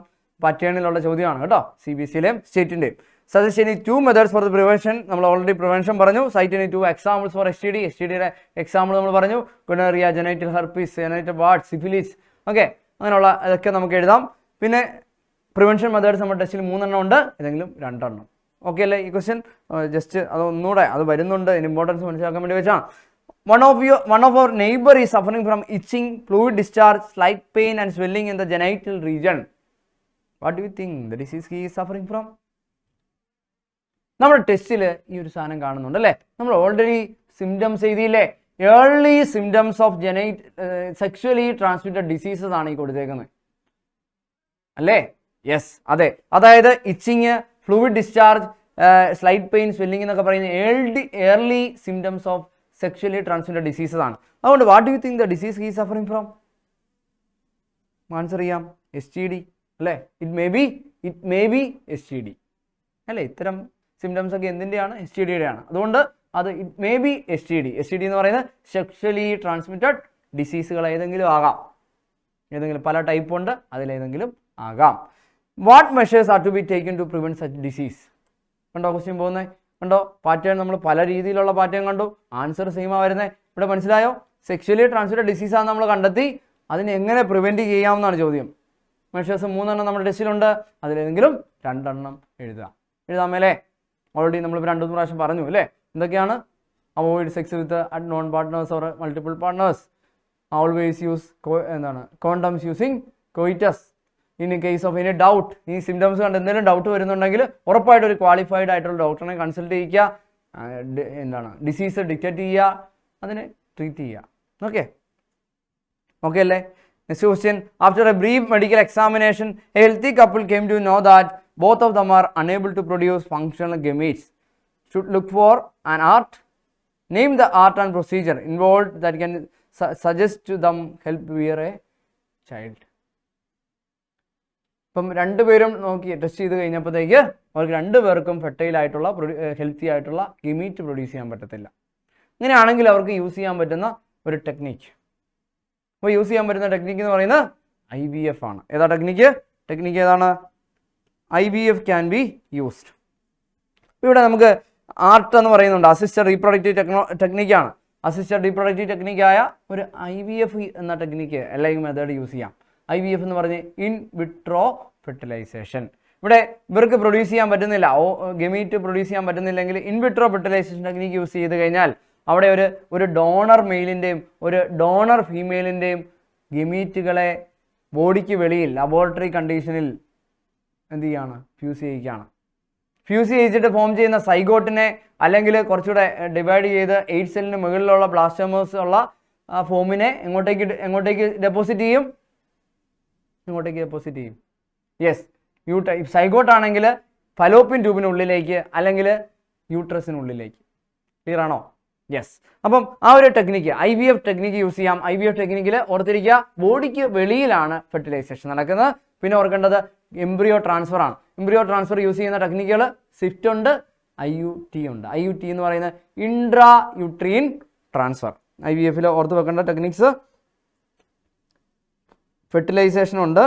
പാറ്റേണിലുള്ള ചോദ്യമാണ് കേട്ടോ, CBSEയിലെയും സ്റ്റേറ്റിൻ്റെയും. Suggest any 2 methods for the prevention. നമ്മൾ ഓൾറെഡി പ്രിവെൻഷൻ പറഞ്ഞു. Cite any 2 examples for STD. STDയുടെ എക്സാമ്പിൾ നമ്മൾ പറഞ്ഞു. Gonorrhoea, genital herpes, genital wart, syphilis. Okay, അങ്ങനെയുള്ള ഇതൊക്കെ നമുക്ക് എഴുതാം. പിന്നെ പ്രിവെൻഷൻ മെത്തേഡ്സ് നമ്മുടെ ടെസ്റ്റിൽ 3 എണ്ണം ഉണ്ട്, ഏതെങ്കിലും 2 എണ്ണം. ഓക്കെ അല്ലേ? ഈ ക്വസ്റ്റ്യൻ ജസ്റ്റ് അതൊന്നുകൂടെ അത് വരുന്നുണ്ട്, ഇമ്പോർട്ടൻസ് മനസ്സിലാക്കാൻ വേണ്ടി വെച്ചാൽ. One of our neighbor is suffering from itching, fluid discharge, slight pain and swelling in the genital region. What do you think the disease he is suffering from? നമ്മുടെ ടെസ്റ്റിൽ ഈ ഒരു സാധനം കാണുന്നുണ്ട് അല്ലേ? നമ്മൾ ഓൾറെഡി സിംറ്റംസ് എഴുതിയില്ലേ? Early symptoms of sexually transmitted diseases ആണ് ഈ കൊടുത്തേക്കുന്നത് അല്ലേ? യെസ്, അതെ. അതായത് itching, fluid discharge, slight pain, swelling എന്നൊക്കെ പറയുന്ന early symptoms of sexually transmitted diseases ആണ്. അതുകൊണ്ട് what do you think the disease he suffering from? Answer ചെയ്യാം, STD അല്ലേ? ഇറ്റ് മേ ബി STD അല്ലേ? ഇത്തരം സിംറ്റംസ് ഒക്കെ എന്തിൻ്റെയാണ്? STDയുടെ ആണ്. അതുകൊണ്ട് അത് it may be STD. STD എന്ന് പറയുന്നത് സെക്ഷുവലി ട്രാൻസ്മിറ്റഡ് ഡിസീസുകൾ ഏതെങ്കിലും ആകാം, ഏതെങ്കിലും പല ടൈപ്പ് ഉണ്ട്, അതിലേതെങ്കിലും ആകാം. What measures are to be taken to prevent such disease? കണ്ടോ ക്വസ്റ്റ്യൻ പോകുന്നത്? കണ്ടോ പാറ്റേൺ? നമ്മൾ പല രീതിയിലുള്ള പാറ്റേൺ കണ്ടു, ആൻസർ സെയിമാ വരുന്നത്. ഇവിടെ മനസ്സിലായോ? സെക്ഷുവലി ട്രാൻസ്മിറ്റഡ് ഡിസീസാണ് നമ്മൾ കണ്ടെത്തി, അതിനെ എങ്ങനെ പ്രിവെൻറ്റ് ചെയ്യാമെന്നാണ് ചോദ്യം. മെഷേഴ്സ് 3 എണ്ണം നമ്മുടെ ടെസ്റ്റിലുണ്ട്, അതിലേതെങ്കിലും 2 എണ്ണം എഴുതാമല്ലേ? ഓൾറെഡി നമ്മളിപ്പോൾ 2-3 പ്രാവശ്യം പറഞ്ഞു അല്ലേ? എന്തൊക്കെയാണ്? Avoid sex with non partners or multiple partners. Always use condoms using coitus. In case of any doubt, ഈ സിംറ്റംസ് കണ്ട് എന്തെങ്കിലും ഡൗട്ട് വരുന്നുണ്ടെങ്കിൽ ഉറപ്പായിട്ട് ഒരു ക്വാളിഫൈഡ് ആയിട്ടുള്ള ഡോക്ടറിനെ കൺസൾട്ട് ചെയ്യിക്കുക. ഡിസീസ് ഡിറ്റക്ട് ചെയ്യുക, അതിനെ ട്രീറ്റ് ചെയ്യുക. ഓക്കെ അല്ലേ? Next question. After a brief medical examination a healthy couple came to know that both of them are unable to produce functional gametes. Should look for an art. Name the art and procedure involved that can suggest to them help bear a child. ഇപ്പം രണ്ടുപേരും നോക്കി test ചെയ്ത് കഴിഞ്ഞപ്പോഴത്തേക്ക് അവർക്ക് രണ്ടുപേർക്കും fertile ആയിട്ടുള്ള healthy ആയിട്ടുള്ള gamete produce ചെയ്യാൻ പറ്റത്തില്ല. ഇങ്ങനെയാണെങ്കിൽ അവർക്ക് യൂസ് ചെയ്യാൻ പറ്റുന്ന ഒരു ടെക്നിക്ക്, അപ്പോൾ യൂസ് ചെയ്യാൻ പറ്റുന്ന ടെക്നിക്ക് എന്ന് പറയുന്നത് IVF ആണ്. ഏതാ ടെക്നിക്ക് ഏതാണ്? IVF can be used. ഇവിടെ നമുക്ക് ആർട്ട് എന്ന് പറയുന്നുണ്ട്, അസിസ്റ്റഡ് റീപ്രൊഡക്റ്റീവ് ടെക്നിക്കാണ്. അസിസ്റ്റഡ് റീപ്രൊഡക്റ്റീവ് ടെക്നിക്കായ ഒരു IVF എന്ന ടെക്നിക്ക് അല്ലെങ്കിൽ മെത്തേഡ് യൂസ് ചെയ്യാം. IVF എന്ന് പറഞ്ഞ് ഇൻ വിട്രോ ഫെർട്ടിലൈസേഷൻ. ഇവിടെ ഇവർക്ക് പ്രൊഡ്യൂസ് ചെയ്യാൻ പറ്റുന്നില്ല, ഗമീറ്റ് പ്രൊഡ്യൂസ് ചെയ്യാൻ പറ്റുന്നില്ലെങ്കിൽ in vitro fertilisation technique use ചെയ്ത് കഴിഞ്ഞാൽ അവിടെ ഒരു ഡോണർ മെയിലിൻ്റെയും ഒരു ഡോണർ ഫീമെയിലിൻ്റെയും ഗമീറ്റുകളെ ബോഡിക്ക് വെളിയിൽ ലബോറട്ടറി കണ്ടീഷനിൽ എന്ത് ചെയ്യാണ്? ഫ്യൂസ് ചെയ്യിച്ചിട്ട് ഫോം ചെയ്യുന്ന സൈഗോട്ടിനെ അല്ലെങ്കിൽ കുറച്ചുകൂടെ ഡിവൈഡ് ചെയ്ത് 8 സെല്ലിന് മുകളിലുള്ള ബ്ലാസ്റ്റോമേഴ്സ് ഉള്ള ഫോമിനെ എങ്ങോട്ടേക്ക് ഡെപ്പോസിറ്റ് ചെയ്യും? യെസ്, സൈഗോട്ട് ആണെങ്കിൽ ഫലോപ്പിൻ ട്യൂബിനുള്ളിലേക്ക് അല്ലെങ്കിൽ യൂട്രസിനുള്ളിലേക്ക്. ക്ലിയർ ആണോ? യെസ്. അപ്പം ആ ഒരു ടെക്നിക്ക് IVF ടെക്നിക്ക് യൂസ് ചെയ്യാം. IVF ടെക്നിക്കിൽ ഓർത്തിരിക്കുക, ബോഡിക്ക് വെളിയിലാണ് ഫെർട്ടിലൈസേഷൻ നടക്കുന്നത്. പിന്നെ ഓർക്കേണ്ടത് എംബ്രിയോ ട്രാൻസ്ഫർ ആണ്. എംബ്രിയോ ട്രാൻസ്ഫർ യൂസ് ചെയ്യുന്ന ടെക്നിക്കുകൾ സ്വിഫ്റ്റ് ഉണ്ട്, IUT ഉണ്ട്. IUT എന്ന് പറയുന്നത് ഇൻട്രാ യൂട്രീൻ ട്രാൻസ്ഫർ. IVF ഓർത്ത് വെക്കേണ്ട ടെക്നിക്സ് ഫെർട്ടിലൈസേഷൻ ഉണ്ട്,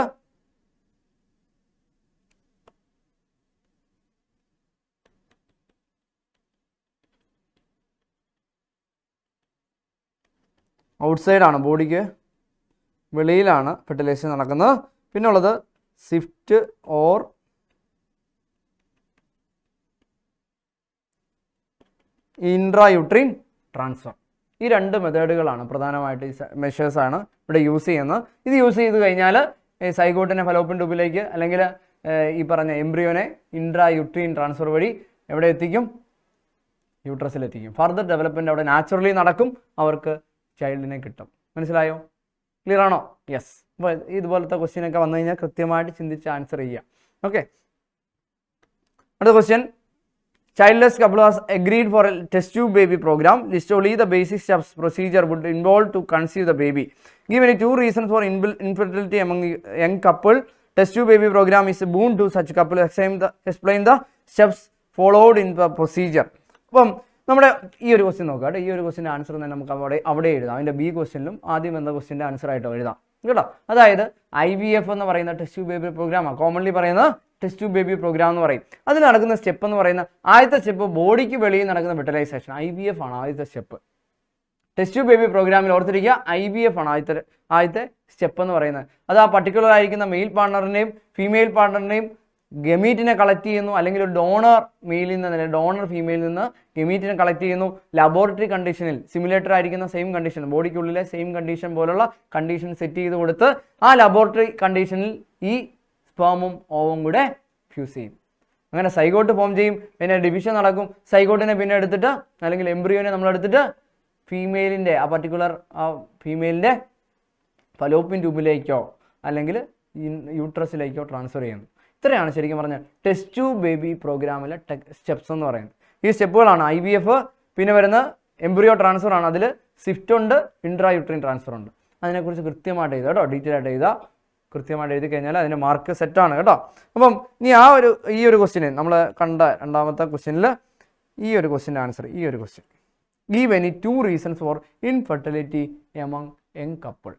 ഔട്ട്സൈഡ് ആണ്, ബോഡിക്ക് വെളിയിലാണ് ഫെർട്ടിലൈസേഷൻ നടക്കുന്നത്. പിന്നെ ഉള്ളത് സ്വിഫ്റ്റ് ഓർ ഇൻട്രായൂട്രീൻ ട്രാൻസ്ഫർ. ഈ രണ്ട് മെത്തേഡുകളാണ് പ്രധാനമായിട്ട്, ഈ മെഷേഴ്സാണ് ഇവിടെ യൂസ് ചെയ്യുന്നത്. ഇത് യൂസ് ചെയ്ത് കഴിഞ്ഞാൽ സൈഗോട്ടിനെ ഫലോപ്പിൻ ട്യൂബിലേക്ക് അല്ലെങ്കിൽ ഈ പറഞ്ഞ എംബ്രിയോനെ ഇൻട്രായൂട്രീൻ ട്രാൻസ്ഫർ വഴി എവിടെ എത്തിക്കും? യൂട്രസിലെത്തിക്കും. ഫർദർ ഡെവലപ്മെൻറ്റ് അവിടെ നാച്ചുറലി നടക്കും, അവർക്ക് ചൈൽഡിനെ കിട്ടും. മനസ്സിലായോ? ക്ലിയർ ആണോ? യെസ്. അപ്പോൾ ഇതുപോലത്തെ ക്വസ്റ്റ്യനൊക്കെ വന്നു കഴിഞ്ഞാൽ കൃത്യമായിട്ട് ചിന്തിച്ച് ആൻസർ ചെയ്യുക. ഓക്കെ, അടുത്ത question. Childless couple was agreed for a test tube baby program. List only the basic steps procedure would involve to conceive the baby. Give any 2 reasons for infertility among young couple. Test tube baby program is a boon to such couple. Explain the steps followed in the procedure. അപ്പം നമ്മുടെ ഈ ഒരു question നോക്കാം. ഈ ഒരു ക്വസ്റ്റ്യൻ്റെ answer തന്നെ നമുക്ക് അവിടെ എഴുതാം. അതിൻ്റെ B ക്വസ്റ്റ്യനിലും ആദ്യം എന്ന ക്വസ്റ്റ്യൻ്റെ ആൻസർ ആയിട്ട് എഴുതാം കേട്ടോ. അതായത് IVF എന്ന് പറയുന്ന ടെസ്റ്റ് ട്യൂബ് ബേബി പ്രോഗ്രാമാണ്. കോമൺലി പറയുന്നത് ടെസ്റ്റ് ട്യൂബ് ബേബി പ്രോഗ്രാം എന്ന് പറയും. അതിൽ നടക്കുന്ന സ്റ്റെപ്പ് എന്ന് പറയുന്ന ആദ്യത്തെ സ്റ്റെപ്പ് ബോഡിക്ക് വെളിയിൽ നടക്കുന്ന ഫെർട്ടിലൈസേഷൻ. IVF ആണ് ആദ്യത്തെ സ്റ്റെപ്പ്. ടെസ്റ്റ് ട്യൂബ് ബേബി പ്രോഗ്രാമിൽ ഓർത്തിരിക്കുക, IVF ആണ് ആദ്യത്തെ സ്റ്റെപ്പ് എന്ന് പറയുന്നത്. അത് ആ പർട്ടിക്കുലർ ആയിരിക്കുന്ന മെയിൽ പാർട്ണറിനെയും ഫീമെയിൽ പാർട്ണറിനെയും ഗമീറ്റിനെ കളക്ട് ചെയ്യുന്നു, അല്ലെങ്കിൽ ഒരു ഡോണർ മെയിലിൽ നിന്ന് ഡോണർ ഫീമെയിൽ നിന്ന് ഗമീറ്റിനെ കളക്ട് ചെയ്യുന്നു. ലബോറട്ടറി കണ്ടീഷനിൽ സിമുലേറ്റർ ആയിരിക്കുന്ന സെയിം കണ്ടീഷൻ, ബോഡിക്കുള്ളിലെ സെയിം കണ്ടീഷൻ പോലുള്ള കണ്ടീഷൻ സെറ്റ് ചെയ്ത് കൊടുത്ത് ആ ലബോറട്ടറി കണ്ടീഷനിൽ ഈ സ്പേമും ഓവും കൂടെ ഫ്യൂസ് ചെയ്യും. അങ്ങനെ സൈഗോട്ട് ഫോം ചെയ്യും. പിന്നെ ഡിവിഷൻ നടക്കും. സൈഗോട്ടിനെ പിന്നെ എടുത്തിട്ട് അല്ലെങ്കിൽ എംബ്രിയോനെ നമ്മൾ എടുത്തിട്ട് ഫീമെയിലിൻ്റെ ആ പർട്ടിക്കുലർ ഫീമെയിലിൻ്റെ ഫലോപ്പിൻ ട്യൂബിലേക്കോ അല്ലെങ്കിൽ യൂട്രസിലേക്കോ ട്രാൻസ്ഫർ ചെയ്യുന്നു. ഇത്രയാണ് ശരിക്കും പറഞ്ഞാൽ ടെസ്റ്റ് ട്യൂബ് ബേബി പ്രോഗ്രാമിലെ സ്റ്റെപ്സ് എന്ന് പറയുന്നത്. ഈ സ്റ്റെപ്പുകളാണ്. IVF, പിന്നെ വരുന്ന എംബ്രിയോ ട്രാൻസ്ഫർ ആണ്. അതിൽ സ്വിഫ്റ്റ് ഉണ്ട്, ഇൻട്രായൂട്രീൻ ട്രാൻസ്ഫർ ഉണ്ട്. അതിനെക്കുറിച്ച് കൃത്യമായിട്ട് എഴുതുക കേട്ടോ. ഡീറ്റെയിൽ ആയിട്ട് എഴുതുക. കൃത്യമായിട്ട് എഴുതി കഴിഞ്ഞാൽ അതിൻ്റെ മാർക്ക് സെറ്റാണ് കേട്ടോ. അപ്പം ഇനി ഈ ഒരു ക്വസ്റ്റ്യന് നമ്മൾ കണ്ട രണ്ടാമത്തെ ക്വസ്റ്റ്യനിൽ ഈ ഒരു ക്വസ്റ്റ്യൻ്റെ ആൻസർ, ഈ ഒരു question. Give any 2 reasons for infertility among young couple.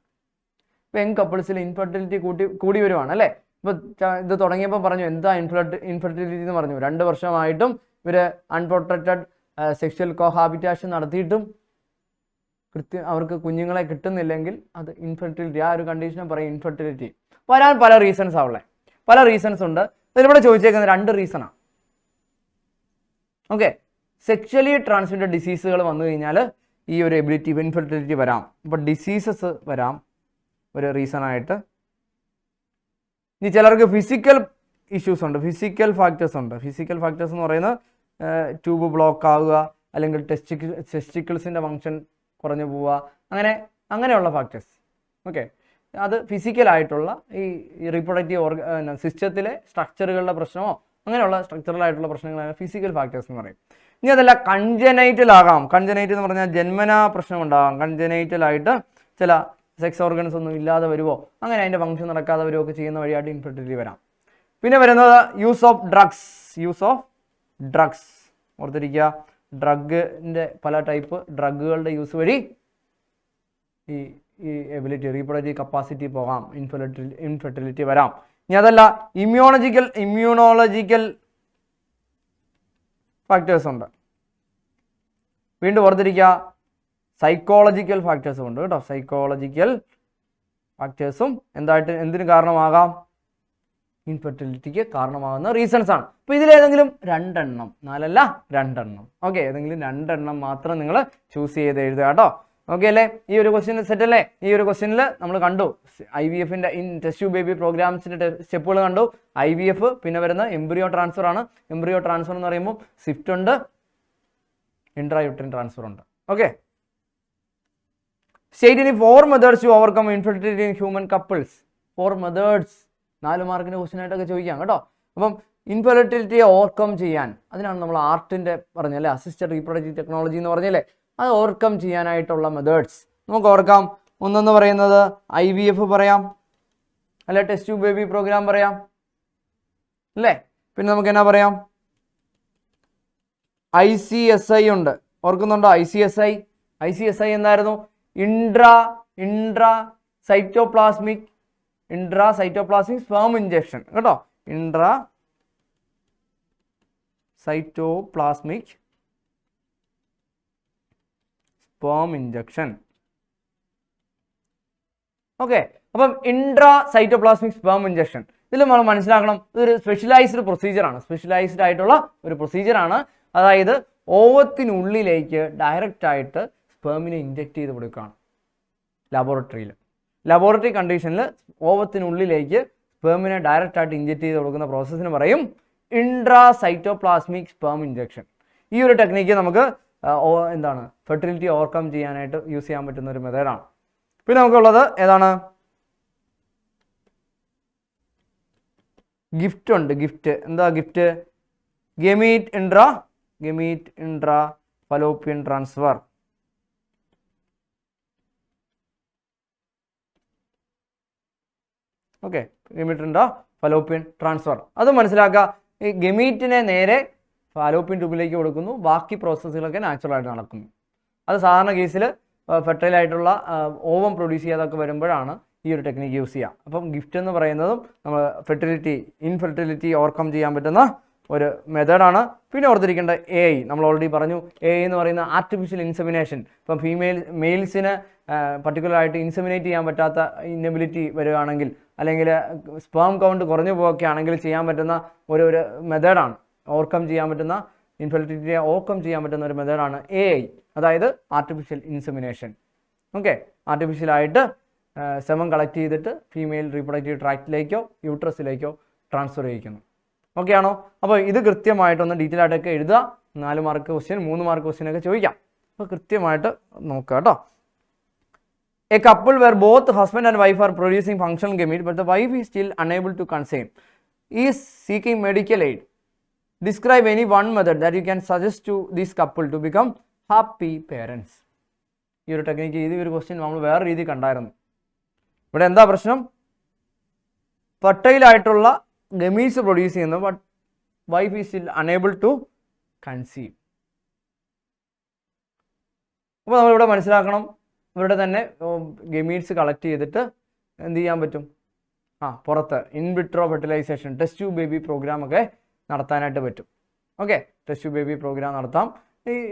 ഇപ്പോൾ യങ് കപ്പിൾസിൽ ഇൻഫെർട്ടിലിറ്റി കൂടി വരുവാണ് അല്ലേ. ഇപ്പോൾ ഇത് തുടങ്ങിയപ്പോൾ പറഞ്ഞു എന്താ ഇൻഫെർട്ടിലിറ്റി എന്ന് പറഞ്ഞു. 2 വർഷമായിട്ടും ഇവർ അൺപ്രൊട്ടക്റ്റഡ് സെക്ഷൽ കോഹാബിറ്റേഷൻ നടത്തിയിട്ടും അവർക്ക് കുഞ്ഞുങ്ങളെ കിട്ടുന്നില്ലെങ്കിൽ അത് ഇൻഫെർട്ടിലിറ്റി, ആ ഒരു കണ്ടീഷനെ പറയും ഇൻഫെർട്ടിലിറ്റി. വരാൻ പല റീസൺസ് ആവുള്ളത്, പല റീസൺസ് ഉണ്ട്. ഇതിലിവിടെ ചോദിച്ചേക്കുന്നത് 2 റീസണാണ്. ഓക്കെ, സെക്ഷലി ട്രാൻസ്മിറ്റഡ് ഡിസീസുകൾ വന്നു കഴിഞ്ഞാൽ ഈ ഒരു എബിലിറ്റി ഇൻഫെർട്ടിലിറ്റി വരാം. ഇപ്പോൾ ഡിസീസസ് വരാം ഒരു റീസണായിട്ട്. ഇനി ചിലർക്ക് ഫിസിക്കൽ ഇഷ്യൂസ് ഉണ്ട്, ഫിസിക്കൽ ഫാക്ടേഴ്സ് ഉണ്ട്. ഫിസിക്കൽ ഫാക്ടേഴ്സ് എന്ന് പറയുന്നത് ട്യൂബ് ബ്ലോക്ക് ആവുക, അല്ലെങ്കിൽ ടെസ്റ്റിക്കിൾസിൻ്റെ ഫങ്ഷൻ കുറഞ്ഞു പോവുക, അങ്ങനെയുള്ള ഫാക്ടേഴ്സ്. ഓക്കെ, അത് ഫിസിക്കലായിട്ടുള്ള ഈ റീപ്രൊഡക്റ്റീവ് സിസ്റ്റത്തിലെ സ്ട്രക്ചറുകളുടെ പ്രശ്നമോ അങ്ങനെയുള്ള സ്ട്രക്ചറലായിട്ടുള്ള പ്രശ്നങ്ങളാണ് ഫിസിക്കൽ ഫാക്ടേഴ്സ് എന്ന് പറയും. ഇനി അതല്ല കൺജനൈറ്റൽ ആകാം. കൺജനൈറ്റൽ എന്ന് പറഞ്ഞാൽ ജന്മനാ പ്രശ്നമുണ്ടാകാം. കൺജനൈറ്റലായിട്ട് ചില സെക്സ് ഓർഗൻസ് ഒന്നും ഇല്ലാതെ വരുമോ, അങ്ങനെ അതിൻ്റെ ഫംഗ്ഷൻ നടക്കാതെ വരുമോ ഒക്കെ ചെയ്യുന്ന വഴിയായിട്ട് ഇൻഫെർട്ടിലിറ്റി വരാം. പിന്നെ വരുന്നത് യൂസ് ഓഫ് ഡ്രഗ്സ് ഓർത്തിരിക്കുക. ഡ്രഗിൻ്റെ പല ടൈപ്പ് ഡ്രഗുകളുടെ യൂസ് വഴി ഈ എബിലിറ്റി റീപ്രൊഡക്റ്റീവ് കപ്പാസിറ്റി പോകാം, ഇൻഫെർട്ടിലിറ്റി വരാം. ഇനി അതല്ല ഇമ്മ്യൂണോളജിക്കൽ ഫാക്ടേഴ്സ് ഉണ്ട്. വീണ്ടും ഓർത്തിരിക്കുക, സൈക്കോളജിക്കൽ ഫാക്ടേഴ്സും ഉണ്ട് കേട്ടോ. സൈക്കോളജിക്കൽ ഫാക്ടേഴ്സും എന്തിന് കാരണമാകാം? ഇൻഫെർട്ടിലിറ്റിക്ക് കാരണമാകുന്ന റീസൺസ് ആണ്. അപ്പോൾ ഇതിലേതെങ്കിലും 2 എണ്ണം, 4 അല്ല 2 എണ്ണം. ഓക്കെ, ഏതെങ്കിലും 2 എണ്ണം മാത്രം നിങ്ങൾ ചൂസ് ചെയ്ത് എഴുതുക കേട്ടോ. ഓക്കെ അല്ലേ? ഈ ഒരു ക്വസ്റ്റ്യൻ സെറ്റ് അല്ലേ? ഈ ഒരു ക്വസ്റ്റ്യനിൽ നമ്മൾ കണ്ടു IVF-ന്റെ ടെസ്റ്റ് ട്യൂബ് ബേബി പ്രോഗ്രാംസിൻ്റെ സ്റ്റെപ്പുകൾ കണ്ടു. IVF, പിന്നെ വരുന്ന എംബ്രിയോ ട്രാൻസ്ഫർ ആണ്. എംബ്രിയോ ട്രാൻസ്ഫർ എന്ന് പറയുമ്പോൾ സ്വിഫ്റ്റ് ഉണ്ട്, ഇൻട്രായൂട്രിൻ ട്രാൻസ്ഫർ ഉണ്ട്. ഓക്കെ, സ്റ്റേറ്റ് ഇനി 4 methods to overcome infertility in human couples. 4 methods 4 മാർക്കിൻ്റെ ക്വസ്റ്റ്യൻ ആയിട്ടൊക്കെ ചോദിക്കാം കേട്ടോ. അപ്പം ഇൻഫെർട്ടിലിറ്റിയെ ഓവർകം ചെയ്യാൻ, അതിനാണ് നമ്മൾ ആർട്ടിൻ്റെ പറഞ്ഞല്ലേ, അസിസ്റ്റഡ് റീപ്രൊഡക്റ്റീവ് ടെക്നോളജി എന്ന് പറഞ്ഞല്ലേ, അത് ഓവർകം ചെയ്യാനായിട്ടുള്ള മെത്തേഡ്സ് നമുക്ക് ഓർക്കാം. ഒന്നെന്ന് പറയുന്നത് IVF പറയാം, അല്ലെ ടെസ്റ്റ് ട്യൂബ് ബേബി പ്രോഗ്രാം പറയാം അല്ലേ. പിന്നെ നമുക്ക് എന്നാ പറയാം, ICSI ഉണ്ട്, ഓർക്കുന്നുണ്ടോ? ICSI എന്തായിരുന്നു? ഇൻട്രാ സൈറ്റോപ്ലാസ്മിക് സ്പേം ഇഞ്ചക്ഷൻ കേട്ടോ. Intra cytoplasmic sperm injection. Okay, അപ്പം ഇൻട്രാ സൈറ്റോപ്ലാസ്മിക് സ്പേം ഇഞ്ചക്ഷൻ ഇതിൽ നമ്മൾ മനസ്സിലാക്കണം, ഇതൊരു സ്പെഷ്യലൈസ്ഡ് ആയിട്ടുള്ള ഒരു പ്രൊസീജിയറാണ്. അതായത് ഓവത്തിനുള്ളിലേക്ക് ഡയറക്റ്റ് ആയിട്ട് സ്പേമിനെ ഇഞ്ചക്ട് ചെയ്ത് കൊടുക്കുകയാണ് ലബോറട്ടറി കണ്ടീഷനിൽ. ഓവത്തിനുള്ളിലേക്ക് സ്പേമിനെ ഡയറക്റ്റ് ആയിട്ട് ഇഞ്ചക്ട് ചെയ്ത് കൊടുക്കുന്ന പ്രോസസ്സിന് പറയും ഇൻട്രാ സൈറ്റോപ്ലാസ്മിക് സ്പേം ഇഞ്ചക്ഷൻ. ഈ ഒരു ടെക്നിക്ക് നമുക്ക് ഫെർട്ടിലിറ്റി ഓവർകം ചെയ്യാനായിട്ട് യൂസ് ചെയ്യാൻ പറ്റുന്ന ഒരു മെത്തേഡാണ്. പിന്നെ നമുക്കുള്ളത് ഏതാണ്? ഗിഫ്റ്റ് ഉണ്ട്. എന്താ gift? Gamete intra fallopian transfer. Okay, gamete intra fallopian transfer. അത് മനസ്സിലാക്കുക. ഈ ഗമീറ്റിനെ നേരെ ഫാലോപ്പിയൻ ട്യൂബിലേക്ക് കൊടുക്കുന്നു, ബാക്കി പ്രോസസ്സുകളൊക്കെ നാച്ചുറലായിട്ട് നടക്കുന്നു. അത് സാധാരണ കേസിൽ ഫെർട്ടൈൽ ആയിട്ടുള്ള ഓവം പ്രൊഡ്യൂസ് ചെയ്യാതൊക്കെ വരുമ്പോഴാണ് ഈ ഒരു ടെക്നിക്ക് യൂസ് ചെയ്യുക. അപ്പം ഗിഫ്റ്റ് എന്ന് പറയുന്നതും നമ്മൾ ഇൻഫെർട്ടിലിറ്റി ഓവർകം ചെയ്യാൻ പറ്റുന്ന ഒരു മെത്തേഡാണ്. പിന്നെ ഓർത്തിരിക്കേണ്ട AI, നമ്മൾ ഓൾറെഡി പറഞ്ഞു. AI എന്ന് പറയുന്ന ആർട്ടിഫിഷ്യൽ ഇൻസെമിനേഷൻ. ഇപ്പം മെയിൽസിന് പർട്ടിക്കുലറായിട്ട് ഇൻസെമിനേറ്റ് ചെയ്യാൻ പറ്റാത്ത ഇന്നബിലിറ്റി വരികയാണെങ്കിൽ, അല്ലെങ്കിൽ സ്പേം കൗണ്ട് കുറഞ്ഞു പോവുകയൊക്കെ ആണെങ്കിൽ ചെയ്യാൻ പറ്റുന്ന ഒരു മെത്തേഡാണ്. ഇൻഫെർട്ടിലിറ്റിയെ ഓവർകം ചെയ്യാൻ പറ്റുന്ന ഒരു മെത്തേഡാണ് AI, അതായത് ആർട്ടിഫിഷ്യൽ ഇൻസെമിനേഷൻ. ഓക്കെ, ആർട്ടിഫിഷ്യലായിട്ട് സെമൻ കളക്ട് ചെയ്തിട്ട് ഫീമെയിൽ റീപ്രൊഡക്റ്റീവ് ട്രാക്റ്റിലേക്കോ യൂട്രസിലേക്കോ ട്രാൻസ്ഫർ ചെയ്യിക്കുന്നു. ഓക്കെ ആണോ? അപ്പോൾ ഇത് കൃത്യമായിട്ടൊന്ന് ഡീറ്റെയിൽ ആയിട്ടൊക്കെ എഴുതുക. 4 മാർക്ക് ക്വസ്റ്റ്യൻ, 3 മാർക്ക് ക്വസ്റ്റ്യൻ ഒക്കെ ചോദിക്കാം. അപ്പോൾ കൃത്യമായിട്ട് നോക്കുക കേട്ടോ. A couple where both husband and wife are producing functional gamete, but the wife is still unable to conceive, is seeking medical aid. Describe any one method that you can suggest to this couple to become happy parents. ഈ ഒരു technique, ഈ ഒരു question നമ്മൾ വേറെ രീതി കണ്ടായിരുന്നു. ഇവിടെ എന്താ പ്രശ്നം? ഫെർട്ടൈൽ ആയിട്ടുള്ള ഗമീറ്റ്സ് പ്രൊഡ്യൂസ് ചെയ്യുന്നു, but wife is still unable to conceive. അപ്പോൾ നമ്മളിവിടെ മനസ്സിലാക്കണം, ഇവരുടെ തന്നെ ഗമീറ്റ്സ് കളക്ട് ചെയ്തിട്ട് എന്ത് ചെയ്യാൻ പറ്റും? പുറത്ത് in vitro fertilization, test tube baby program ഒക്കെ നടത്താനായിട്ട് പറ്റും. Okay, test tube baby program നടത്താം.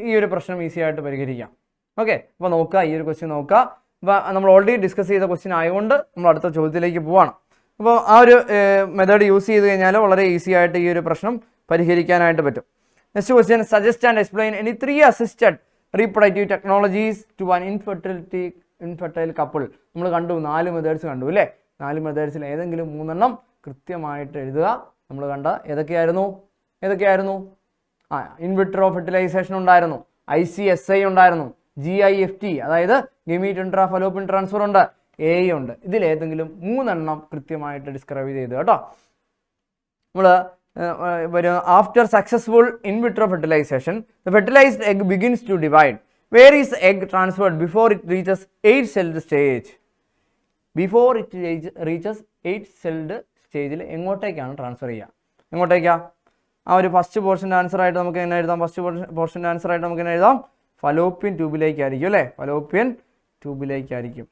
ഈ ഒരു പ്രശ്നം ഈസി ആയിട്ട് പരിഹരിക്കാം. ഓക്കെ, അപ്പോൾ നോക്കുക, ഈ ഒരു ക്വസ്റ്റ്യൻ നോക്കുക. അപ്പോൾ നമ്മൾ ഓൾറെഡി ഡിസ്കസ് ചെയ്ത ക്വസ്റ്റ്യൻ ആയതുകൊണ്ട് നമ്മൾ അടുത്ത ചോദ്യത്തിലേക്ക് പോവാണ്. അപ്പോൾ ആ ഒരു മെത്തേഡ് യൂസ് ചെയ്ത് കഴിഞ്ഞാൽ വളരെ ഈസി ആയിട്ട് ഈ ഒരു പ്രശ്നം പരിഹരിക്കാനായിട്ട് പറ്റും. Next question, suggest and explain any 3 assisted reproductive technologies to an infertile couple. നമ്മൾ കണ്ടു 4 മെത്തേഡ്സ് കണ്ടു അല്ലേ? 4 മെത്തേഡ്സിൽ ഏതെങ്കിലും 3 എണ്ണം കൃത്യമായിട്ട് എഴുതുക. നമ്മൾ കണ്ട ഏതൊക്കെയായിരുന്നു? ഇൻവിട്രോ ഫെർട്ടിലൈസേഷൻ ഉണ്ടായിരുന്നു, ICSI ഉണ്ടായിരുന്നു, GIFT അതായത് ഗമീറ്റ് ഇൻട്രാ ഫലോപ്പിയൻ ട്രാൻസ്ഫർ ഉണ്ട്, AI ഉണ്ട്. ഇതിലേതെങ്കിലും 3 എണ്ണം കൃത്യമായിട്ട് ഡിസ്ക്രൈബ് ചെയ്ത് കേട്ടോ. നമ്മൾ after successful in vitro fertilization the fertilized egg begins to divide. Where is egg transferred before it reaches 8 celled stage? Before it reaches 8 celled സ്റ്റേജിൽ എങ്ങോട്ടേക്കാണ് ട്രാൻസ്ഫർ ചെയ്യുക? എങ്ങോട്ടേക്കാ? ആ ഒരു ഫസ്റ്റ് പോർഷൻ്റെ ആൻസറായിട്ട് നമുക്ക് എങ്ങനെ എഴുതാം? ഫസ്റ്റ് പോർഷൻ്റെ ആൻസറായിട്ട് നമുക്ക് എങ്ങനെ എഴുതാം? ഫലോപ്പിയൻ ട്യൂബിലേക്കായിരിക്കും അല്ലേ? ഫലോപ്പിയൻ ട്യൂബിലേക്കായിരിക്കും.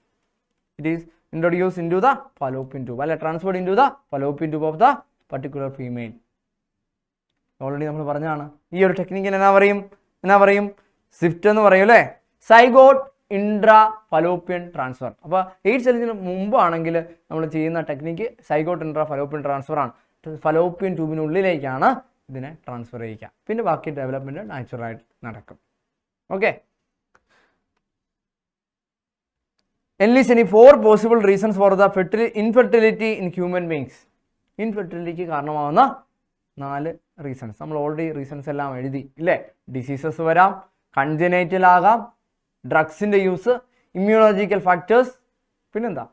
It is introduce into the fallopian tube അല്ലെ, transferred into the fallopian tube of the particular female. Already നമ്മൾ പറഞ്ഞതാണ്. ഈ ഒരു ടെക്നിക്കിന് എന്നാ പറയും? സ്വിഫ്റ്റ് എന്ന് പറയും അല്ലേ? Zygote intra fallopian transfer. അപ്പോൾ 8 സെല്ലിന് മുമ്പാണെങ്കിൽ നമ്മൾ ചെയ്യുന്ന technique zygote intra fallopian transfer ആണ്. ഫലോപ്പിയൻ ട്യൂബിനുള്ളിലേക്കാണ് ഇതിനെ ട്രാൻസ്ഫർ ചെയ്യുക. പിന്നെ ബാക്കി ഡെവലപ്മെൻറ്റ് നാച്ചുറലായിട്ട് നടക്കും. Okay, enlist any 4 possible reasons for the infertility in human beings. ഇൻഫെർട്ടിലിറ്റിക്ക് കാരണമാകുന്ന 4 റീസൺസ് നമ്മൾ ഓൾറെഡി റീസൺസ് എല്ലാം എഴുതി ഇല്ലേ? ഡിസീസസ് വരാം, കൺജനൈറ്റൽ ആകാം, ഡ്രഗ്സിൻ്റെ യൂസ്, ഇമ്മ്യൂണോളജിക്കൽ ഫാക്ടേഴ്സ്, പിന്നെന്താ?